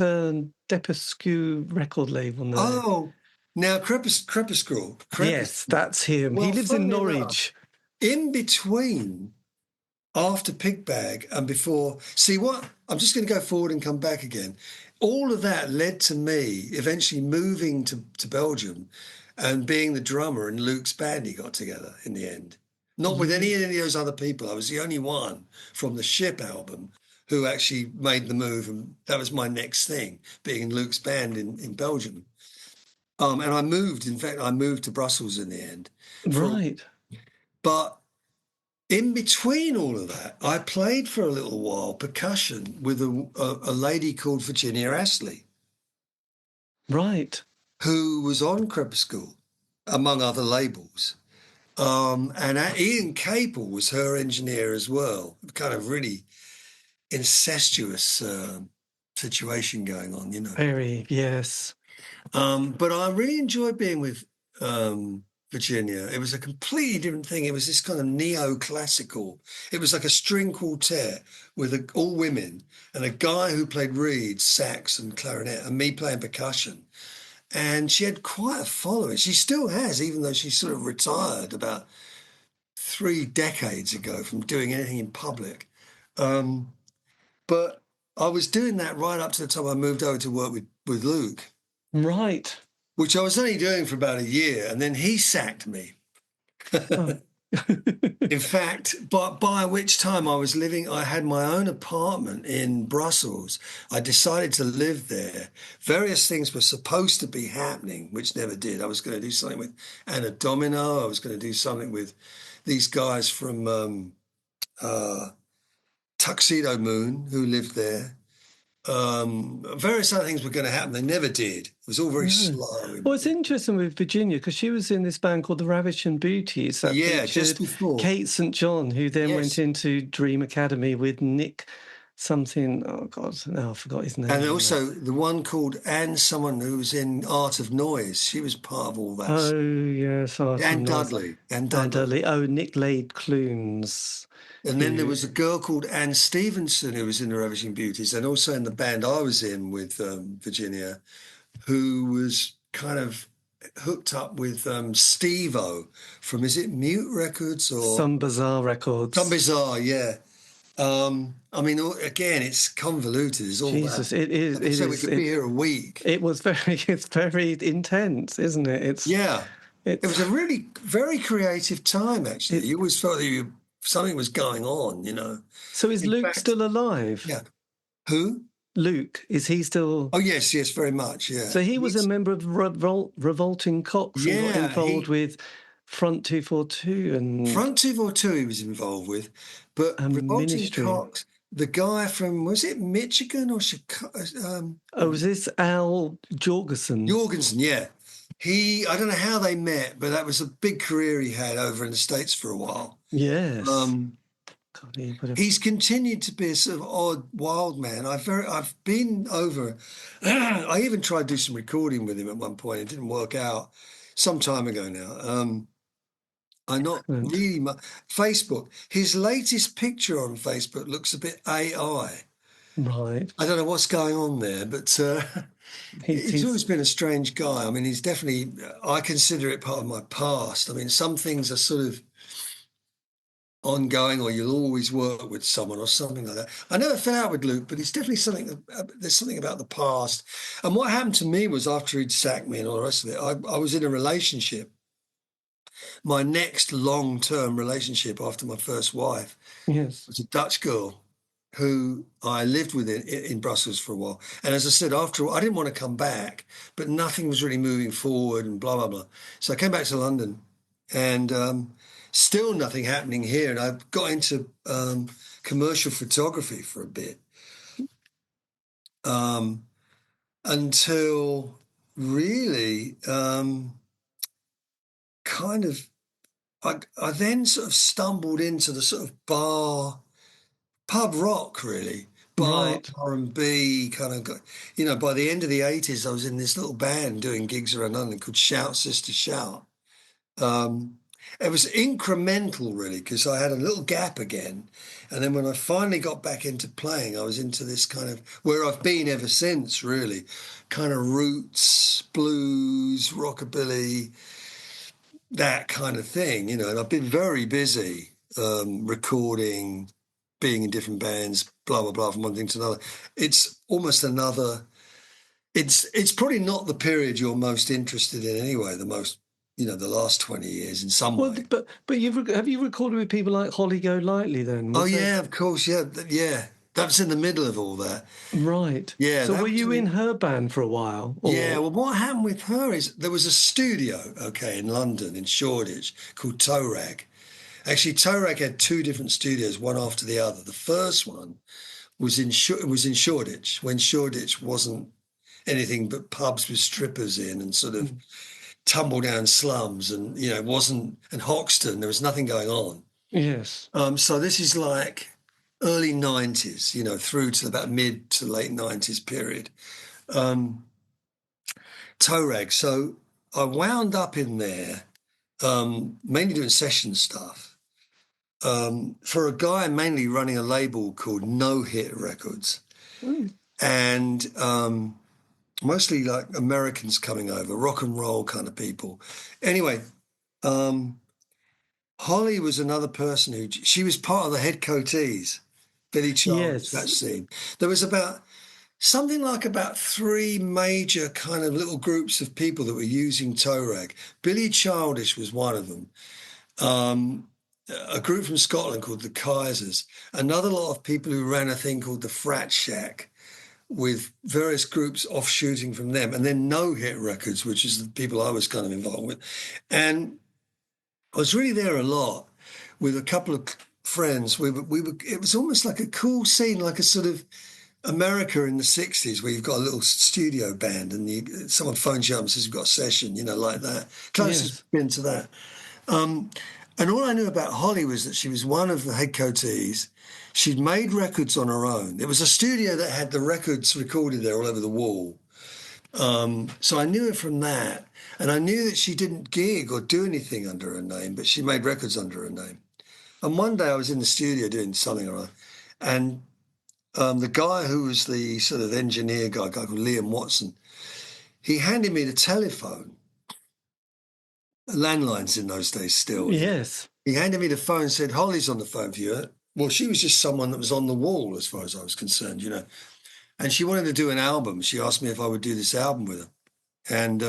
Depescu record label now. Oh, now Crepuscule. Yes, that's him. Well, he lives in Norwich. In between, after Pigbag and before, see what? I'm just going to go forward and come back again. All of that led to me eventually moving to Belgium and being the drummer in Luke's band he got together in the end. Not with any of those other people. I was the only one from the Ship album who actually made the move, and that was my next thing, being in Luke's band in Belgium. And I moved to Brussels in the end. Right. But in between all of that, I played for a little while percussion with a lady called Virginia Astley. Right. Who was on Crepuscule, among other labels. And Ian Capel was her engineer as well. Kind of really incestuous situation going on, you know. Very, yes. But I really enjoyed being with Virginia. It was a completely different thing. It was this kind of neoclassical. It was like a string quartet with all women and a guy who played reed, sax and clarinet, and me playing percussion. And she had quite a following. She still has, even though she's sort of retired about 3 decades ago from doing anything in public. But I was doing that right up to the time I moved over to work with Luke. Right. Which I was only doing for about a year, and then he sacked me. Oh. In fact, by which time I had my own apartment in Brussels. I decided to live there. Various things were supposed to be happening, which never did. I was going to do something with Anna Domino. I was going to do something with these guys from Tuxedo Moon who lived there. Various other things were going to happen. They never did. It was all very slow. Well, it's interesting with Virginia because she was in this band called the Ravishing Beauties. That just before Kate St. John, who then went into Dream Academy with Nick something. Oh God, no, I forgot his name. And also the one called Anne, someone who was in Art of Noise. She was part of all that. Oh yes, Anne Dudley. Anne Dudley. Oh, Nick Laid Clunes. And then there was a girl called Anne Stevenson who was in the Ravishing Beauties and also in the band I was in with Virginia, who was kind of hooked up with Steve-O from, is it Mute Records or... Some Bizarre Records. Some Bizarre, yeah. I mean, again, it's convoluted. It's all Jesus, that. it is. So we could be here a week. It's very intense, isn't it? It was a really very creative time, actually. You always felt that something was going on, you know. So is Luke still alive? Yeah. Who? Luke, is he still... Oh, yes, very much, yeah. So he was a member of Revolting Cocks and got involved with Front 242 and... Front 242 he was involved with, but Revolting Cocks, the guy from, was it Michigan or Chicago? Was this Al Jorgensen? Jorgensen, yeah. I don't know how they met, but that was a big career he had over in the States for a while. Yes. He's continued to be a sort of odd, wild man. I've been over. I even tried to do some recording with him at one point. It didn't work out. some time ago now. I'm not Excellent. really Facebook. His latest picture on Facebook looks a bit AI. Right. I don't know what's going on there, but he's always He's been a strange guy. I mean, he's definitely, I consider it part of my past. I mean, some things are sort of ongoing, or you'll always work with someone or something like that. I never fell out with Luke, but it's definitely something, there's something about the past. And what happened to me was after he'd sacked me and all the rest of it, I was in a relationship. My next long-term relationship after my first wife yes. was a Dutch girl who I lived with in Brussels for a while. And as I said, after all, I didn't want to come back, but nothing was really moving forward and blah, blah, blah. So I came back to London and still nothing happening here. And I got into commercial photography for a bit until really kind of I then sort of stumbled into the sort of pub rock, really. Right. R&B kind of got, by the end of the 80s, I was in this little band doing gigs around London called Shout Sister Shout. It was incremental, really, because I had a little gap again. And then when I finally got back into playing, I was into this kind of, where I've been ever since, really, kind of roots, blues, rockabilly, that kind of thing, and I've been very busy recording, being in different bands, blah, blah, blah, from one thing to another. It's almost another, it's probably not the period you're most interested in anyway, the most, the last 20 years in some way. But have you recorded with people like Holly Golightly then? Yeah, of course, yeah. That was in the middle of all that. Right. Yeah. So were you in her band for a while? Or? Yeah, well, what happened with her is there was a studio, in London, in Shoreditch, called Toe Rag. Actually, Toe Rag had two different studios, one after the other. The first one was in Shoreditch, when Shoreditch wasn't anything but pubs with strippers in and sort of tumble down slums, and it wasn't, and Hoxton, there was nothing going on. Yes. So this is like early 90s, through to about mid to late 90s period. Toe Rag. So I wound up in there, mainly doing session stuff. For a guy mainly running a label called No Hit Records, and mostly like Americans coming over, rock and roll kind of people. Anyway, Holly was another person she was part of the Head Coatees, Billy Childers, that scene. There was about three major kind of little groups of people that were using Toe Rag. Billy Childish was one of them. A group from Scotland called the Kaisers, another lot of people who ran a thing called the Frat Shack, with various groups offshooting from them, and then No Hit Records, which is the people I was kind of involved with. And I was really there a lot with a couple of friends. We were. It was almost like a cool scene, like a sort of America in the 60s, where you've got a little studio band and someone phones you up and says you've got a session, like that. Closest been to that. And all I knew about Holly was that she was one of the Head Coatees. She'd made records on her own. It was a studio that had the records recorded there all over the wall. So I knew her from that. And I knew that she didn't gig or do anything under her name, but she made records under her name. And one day I was in the studio doing something or other, and the guy who was the sort of engineer guy, a guy called Liam Watson, he handed me the telephone. Landlines in those days still. Yes. He handed me the phone and said, Holly's on the phone for you. Well, she was just someone that was on the wall as far as I was concerned, And she wanted to do an album. She asked me if I would do this album with her. And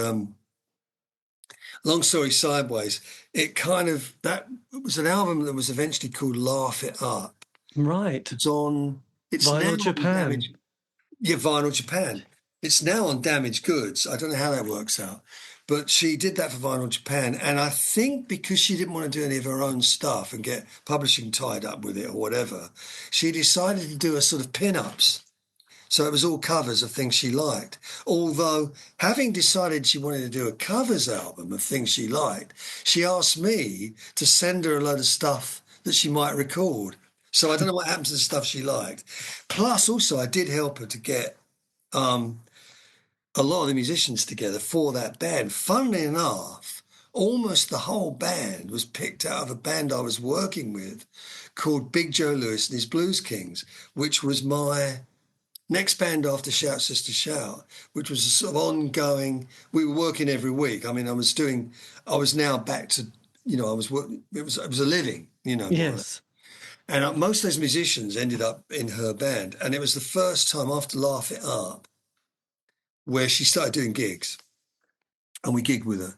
long story sideways, it was an album that was eventually called Laugh It Up. Right. It's Vinyl Japan. Vinyl Japan. It's now on Damaged Goods. I don't know how that works out. But she did that for Vinyl Japan. And I think because she didn't want to do any of her own stuff and get publishing tied up with it or whatever, she decided to do a sort of pin-ups. So it was all covers of things she liked. Although, having decided she wanted to do a covers album of things she liked, she asked me to send her a load of stuff that she might record. So I don't know what happened to the stuff she liked. Plus, also, I did help her to get a lot of the musicians together for that band. Funnily enough, almost the whole band was picked out of a band I was working with called Big Joe Lewis and his Blues Kings, which was my next band after Shout Sister Shout, which was a sort of ongoing. We were working every week. I mean, I was now back to, I was working. It was a living, more or less. Yes. And most of those musicians ended up in her band, and it was the first time after Laugh It Up where she started doing gigs, and we gigged with her,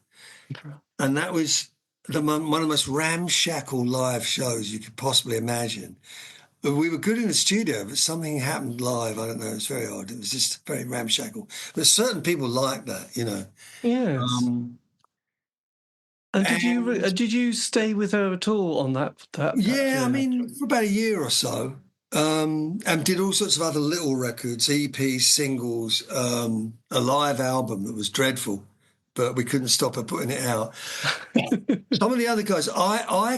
and that was one of the most ramshackle live shows you could possibly imagine. We were good in the studio, but something happened live. I don't know. It was very odd. It was just very ramshackle. But certain people like that, Yes. And did you stay with her at all on that? Yeah, I mean, for about a year or so, and did all sorts of other little records, EPs, singles, a live album that was dreadful, but we couldn't stop her putting it out. Some of the other guys, I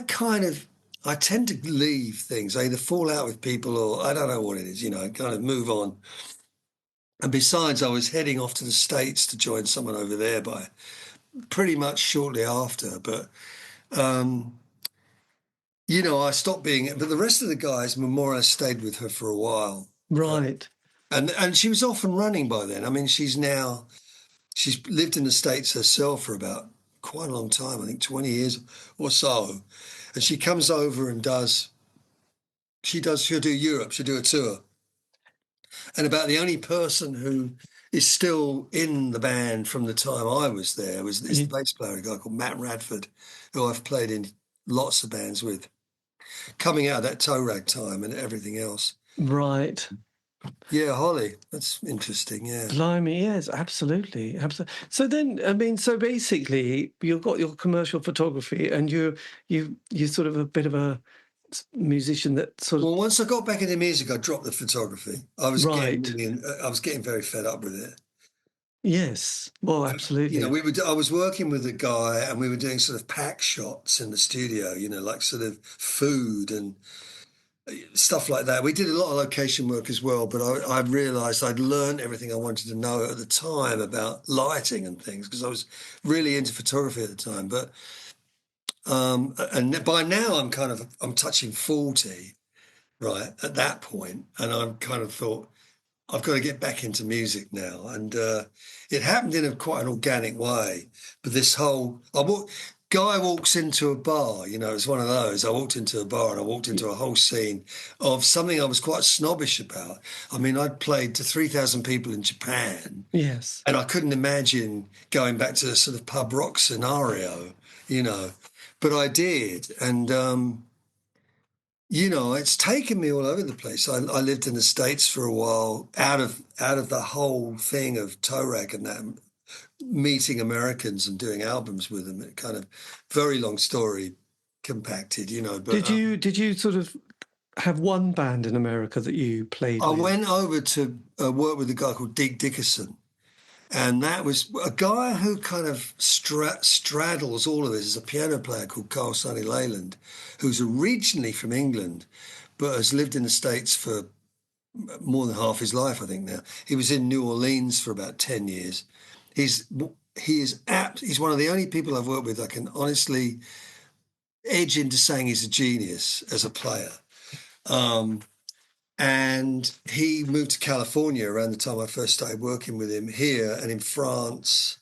tend to leave things. I either fall out with people or I don't know what it is, kind of move on. And besides, I was heading off to the States to join someone over there by pretty much shortly after. But, I stopped being it. But the rest of the guys more or less stayed with her for a while. Right. And she was off and running by then. I mean, she's lived in the States herself for about quite a long time, I think 20 years or so. And she comes over and she'll do Europe, she'll do a tour. And about the only person who is still in the band from the time I was there was this bass player, a guy called Matt Radford, who I've played in lots of bands with, coming out of that toe rag time and everything else. Right. Yeah, Holly, that's interesting, yeah. Blimey, yes, absolutely. So then, I mean, so basically you've got your commercial photography and you're sort of a bit of a musician that sort of... Well, once I got back into music, I dropped the photography. I was Right. getting very fed up with it. Yes, well, absolutely. I was working with a guy and we were doing sort of pack shots in the studio, like sort of food and stuff like that. We did a lot of location work as well, but I realised I'd learned everything I wanted to know at the time about lighting and things because I was really into photography at the time. But and by now I'm touching 40, right, at that point, and I'm kind of thought I've got to get back into music now, and it happened in quite an organic way. But this whole guy walks into a bar, it's one of those. I walked into a bar and I walked into a whole scene of something I was quite snobbish about. I mean, I'd played to 3,000 people in Japan. Yes. And I couldn't imagine going back to the sort of pub rock scenario, but I did. And, it's taken me all over the place. I lived in the States for a while out of the whole thing of toe rag and that, meeting Americans and doing albums with them. It kind of very long story compacted, But did you sort of have one band in America that you played with? I went over to work with a guy called Dig Dickerson, and that was a guy who kind of straddles all of this. Is a piano player called Sonny Leyland, who's originally from England, but has lived in the States for more than half his life, I think now. He was in New Orleans for about 10 years. He's one of the only people I've worked with I can honestly edge into saying he's a genius as a player. And he moved to California around the time I first started working with him here and in France.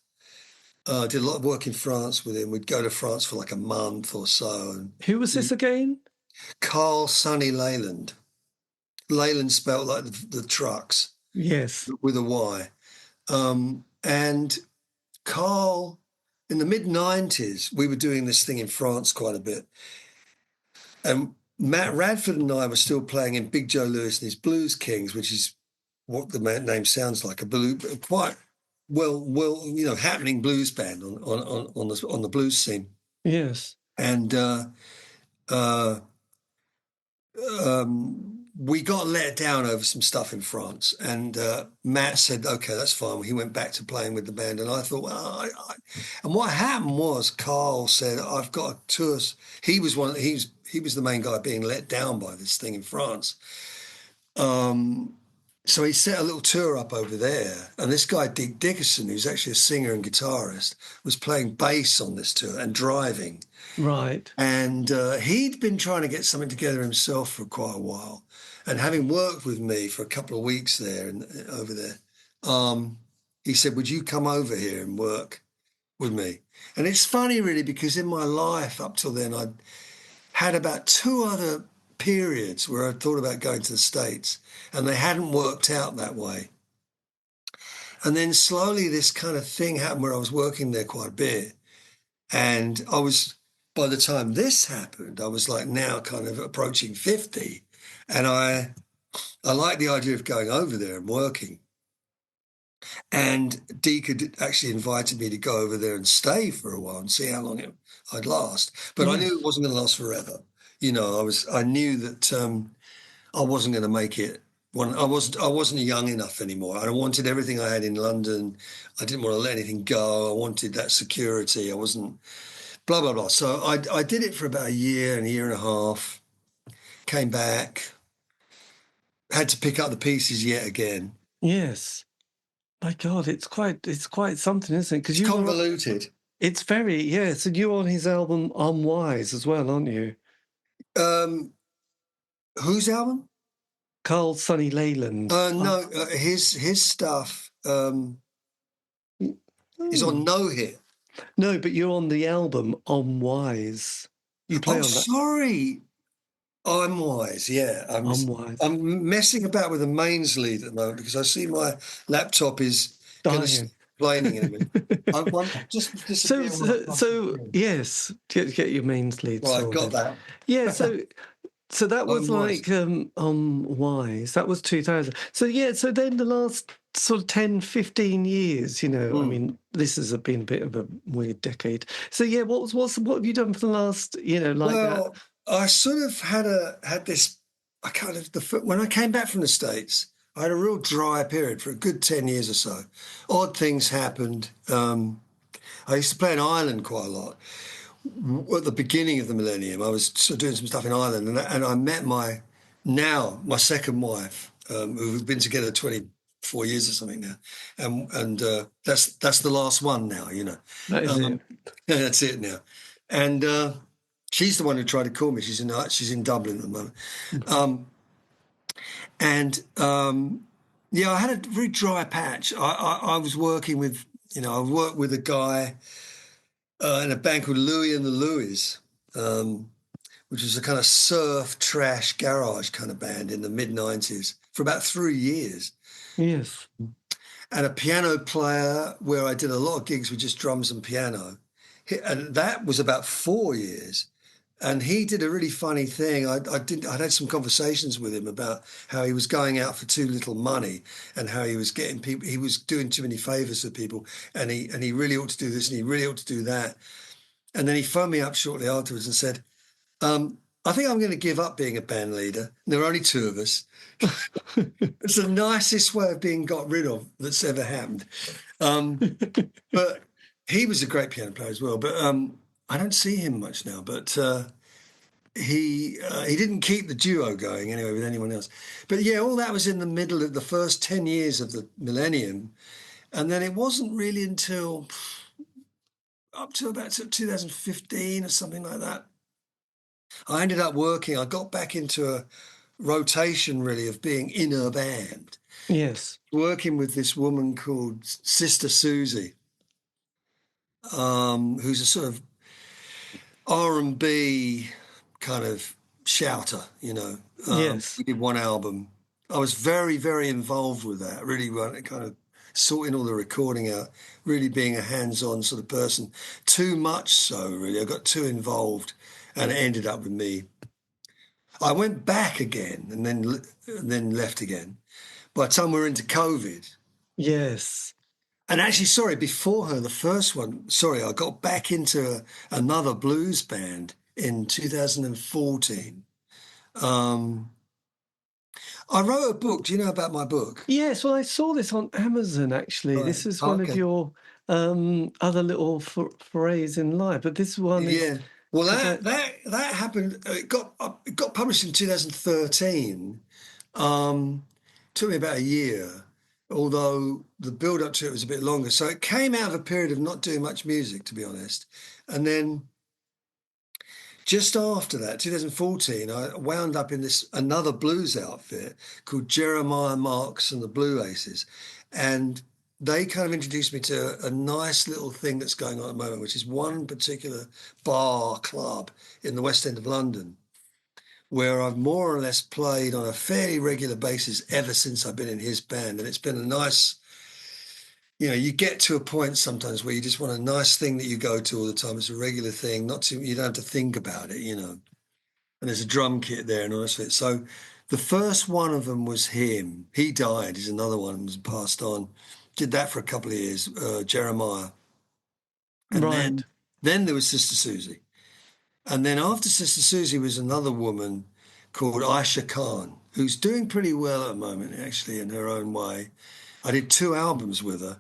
Did a lot of work in France with him. We'd go to France for like a month or so. And who was this again? Sonny Leyland. Leyland spelled like the trucks. Yes. With a Y. And Carl, in the mid-90s, we were doing this thing in France quite a bit. And Matt Radford and I were still playing in Big Joe Lewis and his Blues Kings, which is what the name sounds like, quite well, happening blues band on the blues scene. Yes. And we got let down over some stuff in France, and Matt said, "Okay, that's fine." He went back to playing with the band, and I thought, well, and what happened was Carl said, "I've got a tour." He was the main guy being let down by this thing in France, So he set a little tour up over there, and this guy, Dick Dickerson, who's actually a singer and guitarist, was playing bass on this tour and driving. Right. And he'd been trying to get something together himself for quite a while. And having worked with me for a couple of weeks there and over there, he said, would you come over here and work with me? And it's funny, really, because in my life up till then, I'd had about 2 other periods where I thought about going to the States, and they hadn't worked out that way. And then slowly this kind of thing happened where I was working there quite a bit. And by the time this happened, I was like now kind of approaching 50. And I liked the idea of going over there and working. And Deke had actually invited me to go over there and stay for a while and see how long I'd last. But I knew it wasn't going to last forever. You know, I knew that I wasn't going to make it. I wasn't young enough anymore. I wanted everything I had in London. I didn't want to let anything go. I wanted that security. I wasn't blah, blah, blah. So I did it for about a year and a half, came back, had to pick up the pieces yet again. Yes. My God, it's quite something, isn't it? Because it's convoluted. It's very, yes. And you're on his album Unwise as well, aren't you? Whose album? Carl Sonny Leyland. No, his stuff is on No Hit. No, but you're on the album Unwise. You play on that. Sorry. I'm wise, yeah. I'm wise. I'm messing about with the mains lead at the moment because I see my laptop is complaining in a minute. So yes, get your mains lead. Well, I've got that. Yeah, so that was like Wise. That was 2000. So yeah, so then the last sort of 10, 15 years, you know, I mean, this has been a bit of a weird decade. So yeah, what have you done for the last, you know, like that? I sort of had this. When I came back from the States, I had a real dry period for a good 10 years or so. Odd things happened. I used to play in Ireland quite a lot. At the beginning of the millennium, I was sort of doing some stuff in Ireland, and I met my second wife, who've been together 24 years or something now, and that's the last one now, you know. That is it. That's it now, and she's the one who tried to call me. She's in Dublin at the moment, I had a very dry patch. I was working with, I worked with a guy in a band called Louis and the Louis, which was a kind of surf, trash, garage kind of band in the mid-90s for about 3 years. Yes. And a piano player where I did a lot of gigs with just drums and piano. And that was about 4 years. And he did a really funny thing. I'd had some conversations with him about how he was going out for too little money and how he was getting people, he was doing too many favors for people, and he really ought to do this and he really ought to do that. And then he phoned me up shortly afterwards and said, I think I'm going to give up being a band leader. And there were only 2 of us. It's the nicest way of being got rid of that's ever happened. But he was a great piano player as well. But I don't see him much now, but he didn't keep the duo going anyway with anyone else. But yeah, all that was in the middle of the first 10 years of the millennium. And then it wasn't really until up to about 2015 or something like that. I ended up I got back into a rotation really of being in a band. Yes. Working with this woman called Sister Suzie, who's a sort of R&B kind of shouter, you know. Yes. We did one album. I was very, very involved with that, really kind of sorting all the recording out, really being a hands-on sort of person. Too much so, really. I got too involved and it ended up with me. I went back again and then left again. By the time we were into COVID. Yes. And actually, before her, the first one, I got back into another blues band in 2014. I wrote a book. Do you know about my book? Yes, well, I saw this on Amazon, actually. Right. This is one of your other little forays in life, but this one is... Yeah, well, that happened. It got published in 2013. took me about a year, although the build up to it was a bit longer. So it came out of a period of not doing much music, to be honest. And then just after that, 2014, I wound up in another blues outfit called Jerimiah, Marques and the Blue Aces. And they kind of introduced me to a nice little thing that's going on at the moment, which is one particular bar club in the West End of London, where I've more or less played on a fairly regular basis ever since I've been in his band. And it's been a nice, you get to a point sometimes where you just want a nice thing that you go to all the time. It's a regular thing, you don't have to think about it, And there's a drum kit there and all that. So the first one of them was him. He died. He's another one who's passed on. Did that for a couple of years, Jerimiah. And then there was Sister Suzie. And then after Sister Suzie was another woman called Aisha Khan, who's doing pretty well at the moment, actually, in her own way. I did 2 albums with her,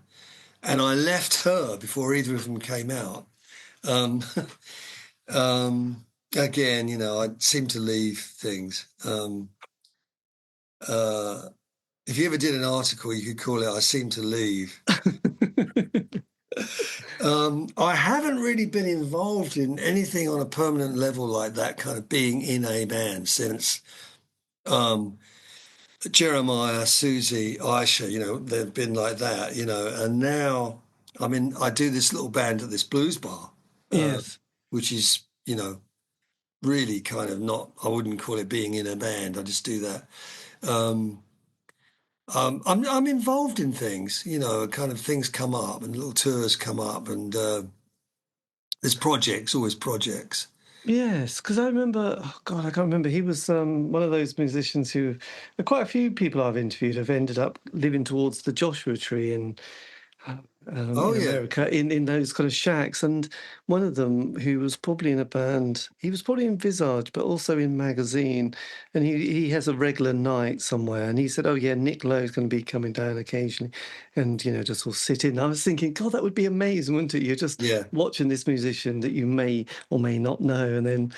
and I left her before either of them came out. Again, I seem to leave things. If you ever did an article, you could call it "I Seem to Leave." I haven't really been involved in anything on a permanent level like that, kind of being in a band since Jerimiah, Suzie, Aisha, they've been like that, and now I do this little band at this blues bar, yes, which is, really kind of not, I wouldn't call it being in a band. I just do that. I'm involved in things, kind of things come up and little tours come up and there's always projects. Yes, because I remember, I can't remember. He was one of those musicians who, quite a few people I've interviewed have ended up living towards the Joshua Tree in America, in those kind of shacks. And one of them, who was probably in a band, he was probably in Visage, but also in Magazine. And he has a regular night somewhere. And he said, oh, yeah, Nick Lowe's going to be coming down occasionally and, just will sit in. I was thinking, God, that would be amazing, wouldn't it? You're just watching this musician that you may or may not know. And then,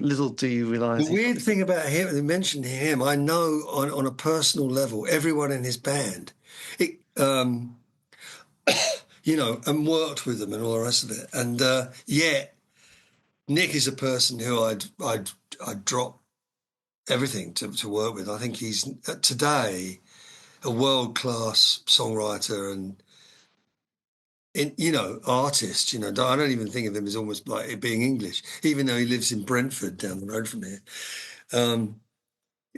little do you realise. The weird thing about him, they mentioned him, I know on a personal level, everyone in his band. And worked with them and all the rest of it. And yet, Nick is a person who I'd drop everything to work with. I think he's today a world-class songwriter and artist. I don't even think of him as almost like it being English, even though he lives in Brentford down the road from here.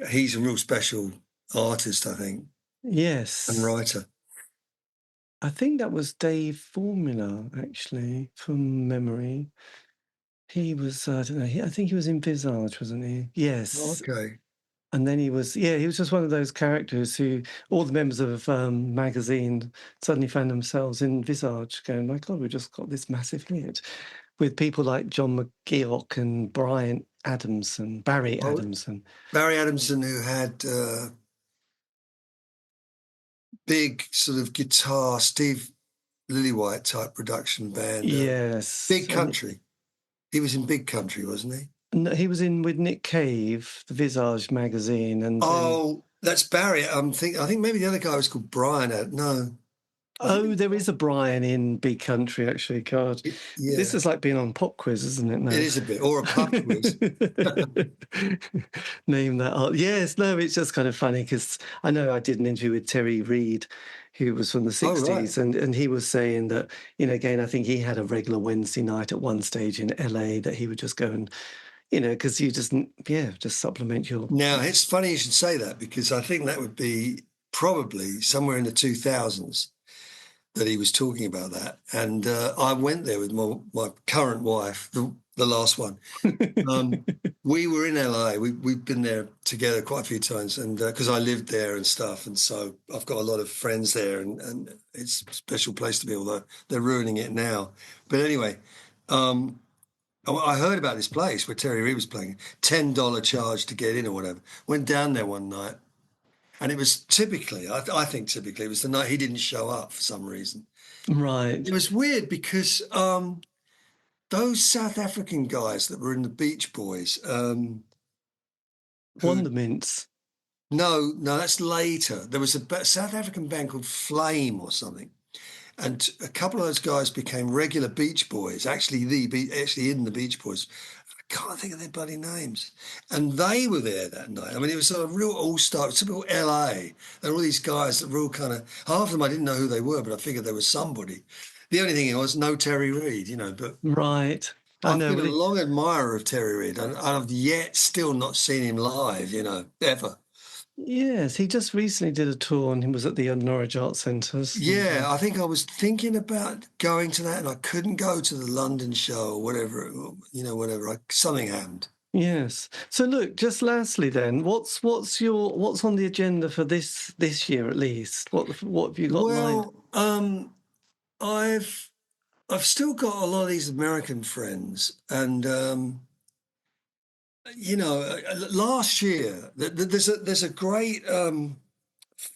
He's a real special artist, I think. Yes. And writer. I think that was Dave Formula, actually, from memory. He was, I don't know, I think he was in Visage, wasn't he? Yes. Okay. And then he was just one of those characters who all the members of Magazine suddenly found themselves in Visage going, my God, we've just got this massive hit with people like John McGeoch and Barry Adamson, who had big sort of guitar, Steve Lillywhite type production band. Yes. Big Country. He was in Big Country, wasn't he? No, he was in with Nick Cave, the Visage magazine. And that's Barry. I think maybe the other guy was called Brian. No. Oh, there is a Brian in Big Country, actually, God. Yeah. This is like being on Pop Quiz, isn't it? No. It is a bit, or a pub quiz. Name that. Yes, no, it's just kind of funny because I know I did an interview with Terry Reid, who was from the 60s, and he was saying that, again, I think he had a regular Wednesday night at one stage in LA that he would just go and, because you just supplement your... Now, it's funny you should say that because I think that would be probably somewhere in the 2000s. That he was talking about that. And I went there with my current wife, the last one. We were in LA. We've been there together quite a few times and because I lived there and stuff. And so I've got a lot of friends there and it's a special place to be, although they're ruining it now. But anyway, I heard about this place where Terry Reid was playing, $10 charge to get in or whatever. Went down there one night. And it was typically, I think typically, it was the night he didn't show up for some reason. Right. It was weird because those South African guys that were in the Beach Boys... Wondermints. No, that's later. There was a South African band called Flame or something, and a couple of those guys became regular Beach Boys. Actually, actually in the Beach Boys. I can't think of their bloody names. And they were there that night. I mean, it was a real all-star, typical LA. There were all these guys that were all kind of, half of them I didn't know who they were, but I figured they were somebody. The only thing was no Terry Reid, but Right. I I've know. been a Well, long admirer of Terry Reid, and I've yet still not seen him live, ever. yes, he just recently did a tour and he was at the Norwich Arts Centres. Yeah, I think I was thinking about going to that, and I couldn't go to the London show or whatever, whatever. Something happened. Yes. So look, just lastly then, what's on the agenda for this year at least? What have you got lined? Well, I've still got a lot of these American friends, and last year there's a great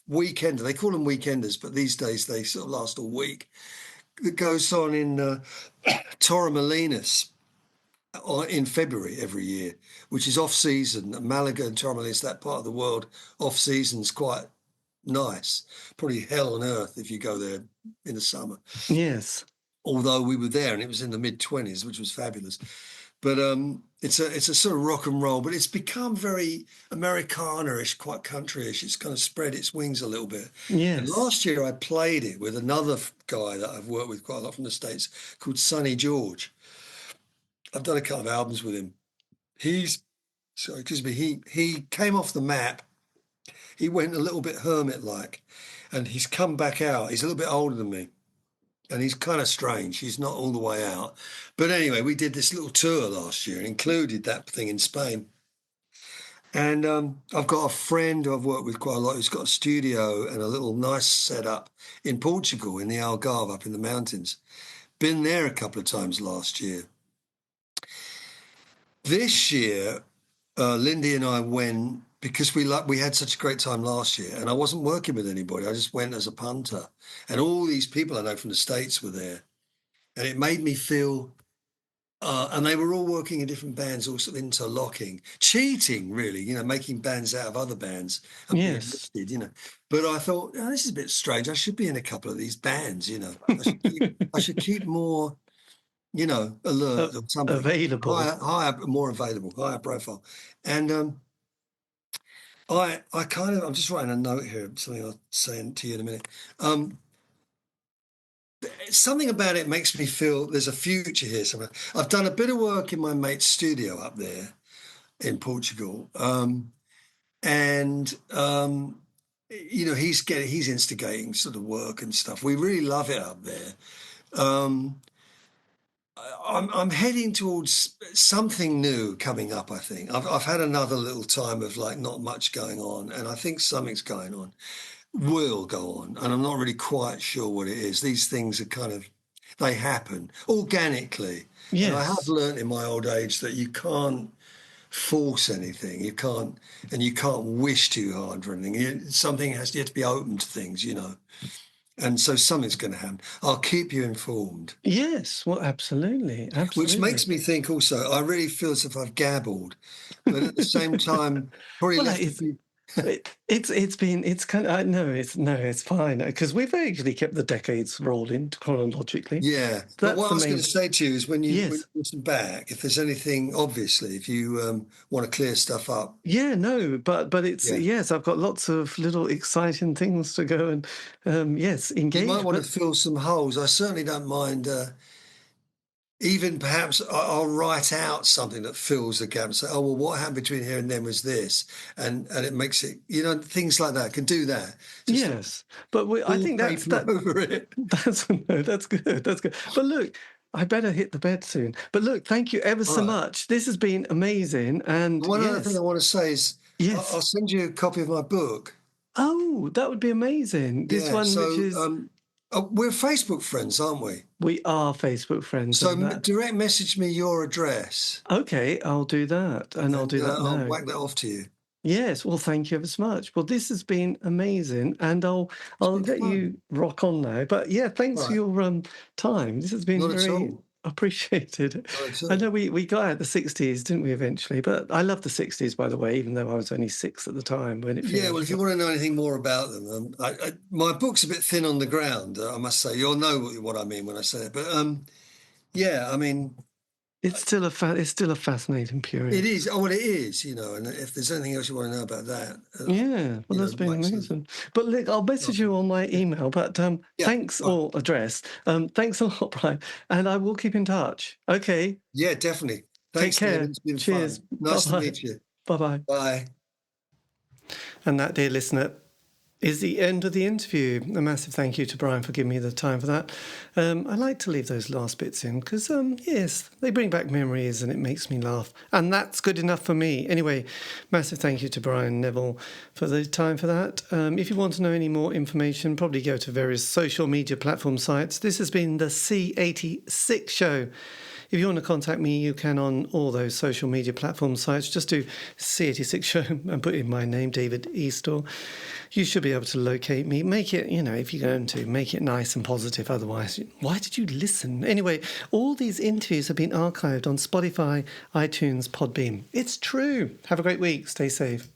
weekender. They call them weekenders, but these days they sort of last a week. That goes on in Torremolinos in February every year, which is off season. Malaga and Torremolinos, that part of the world, off season's quite nice. Probably hell on earth if you go there in the summer. Yes. Although we were there and it was in the mid-20s, which was fabulous. But it's a sort of rock and roll, but it's become very Americana-ish, quite country-ish. It's kind of spread its wings a little bit. Yes. And last year I played it with another guy that I've worked with quite a lot from the States called Sonny George. I've done a couple of albums with him. He came off the map. He went a little bit hermit-like, and he's come back out. He's a little bit older than me. And he's kind of strange. He's not all the way out. But anyway, we did this little tour last year and included that thing in Spain. And I've got a friend who I've worked with quite a lot who's got a studio and a little nice setup in Portugal, in the Algarve, up in the mountains. Been there a couple of times last year. This year, Lindy and I went because we had such a great time last year, and I wasn't working with anybody. I just went as a punter, and all these people I know from the States were there, and it made me feel. And they were all working in different bands, all sort of interlocking, cheating, really, making bands out of other bands. And being Yes. lifted, But I thought, this is a bit strange. I should be in a couple of these bands, I should keep more, alert or something. Available. Higher, more available, higher profile. And I'm just writing a note here, something I'll say to you in a minute. Something about it makes me feel there's a future here somewhere. I've done a bit of work in my mate's studio up there in Portugal. He's instigating sort of work and stuff. We really love it up there. I'm heading towards something new coming up, I think. I've had another little time of like not much going on, and I think something's going on. Will go on, and I'm not really quite sure what it is. These things are they happen organically. Yes. And I have learned in my old age that you can't force anything. You can't wish too hard for anything. You have to be open to things, And so something's going to happen. I'll keep you informed. Yes, well, absolutely. Which makes me think also, I really feel as if I've gabbled, but at the same time, probably it's fine because we've actually kept the decades rolling chronologically. Yeah, but what I was going to say to you is when you listen back, if there's anything, obviously, if you want to clear stuff up. Yeah, no, but it's yes, I've got lots of little exciting things to go and engage. You might want to fill some holes. I certainly don't mind. Even perhaps I'll write out something that fills the gap and say, oh, well, what happened between here and then was this. And it makes it, things like that. Can do that. Yes. But I think that's over it. That's good. That's good. But look, I better hit the bed soon. But look, thank you ever so much. This has been amazing. And one other thing I want to say is I'll send you a copy of my book. Oh, that would be amazing. Which is... we're Facebook friends, aren't we? We are Facebook friends. So direct message me your address. Okay, I'll do that. And I'll do that now. I'll whack that off to you. Yes, well, thank you ever so much. Well, this has been amazing. And I'll let you rock on now. But yeah, thanks for your time. This has been appreciated. I know we got out the 60s, didn't we, eventually? But I love the 60s, by the way, even though I was only 6 at the time when it finished. Yeah, well, if you want to know anything more about them, my book's a bit thin on the ground, I must say. You'll know what I mean when I say it. But yeah, I mean, it's still a fascinating period. it is. Oh, well, it is. And if there's anything else you want to know about that, yeah, well, that's been amazing. But look, I'll message you on my email. But thanks, or address. Thanks a lot, Brian, and I will keep in touch. Okay. Yeah, definitely. Thanks, Take care. David. It's been Cheers. fun. Nice Bye-bye. to meet you. Bye-bye. Bye. And that, dear listener, is the end of the interview. A massive thank you to Brian for giving me the time for that. I like to leave those last bits in because, yes, they bring back memories and it makes me laugh. And that's good enough for me. Anyway, massive thank you to Brian Nevill for the time for that. If you want to know any more information, probably go to various social media platform sites. This has been the C86 Show. If you want to contact me, you can on all those social media platform sites. Just do C86 Show and put in my name, David Eastaugh. You should be able to locate me. Make it, if you're going to, make it nice and positive. Otherwise, why did you listen? Anyway, all these interviews have been archived on Spotify, iTunes, Podbean. It's true. Have a great week. Stay safe.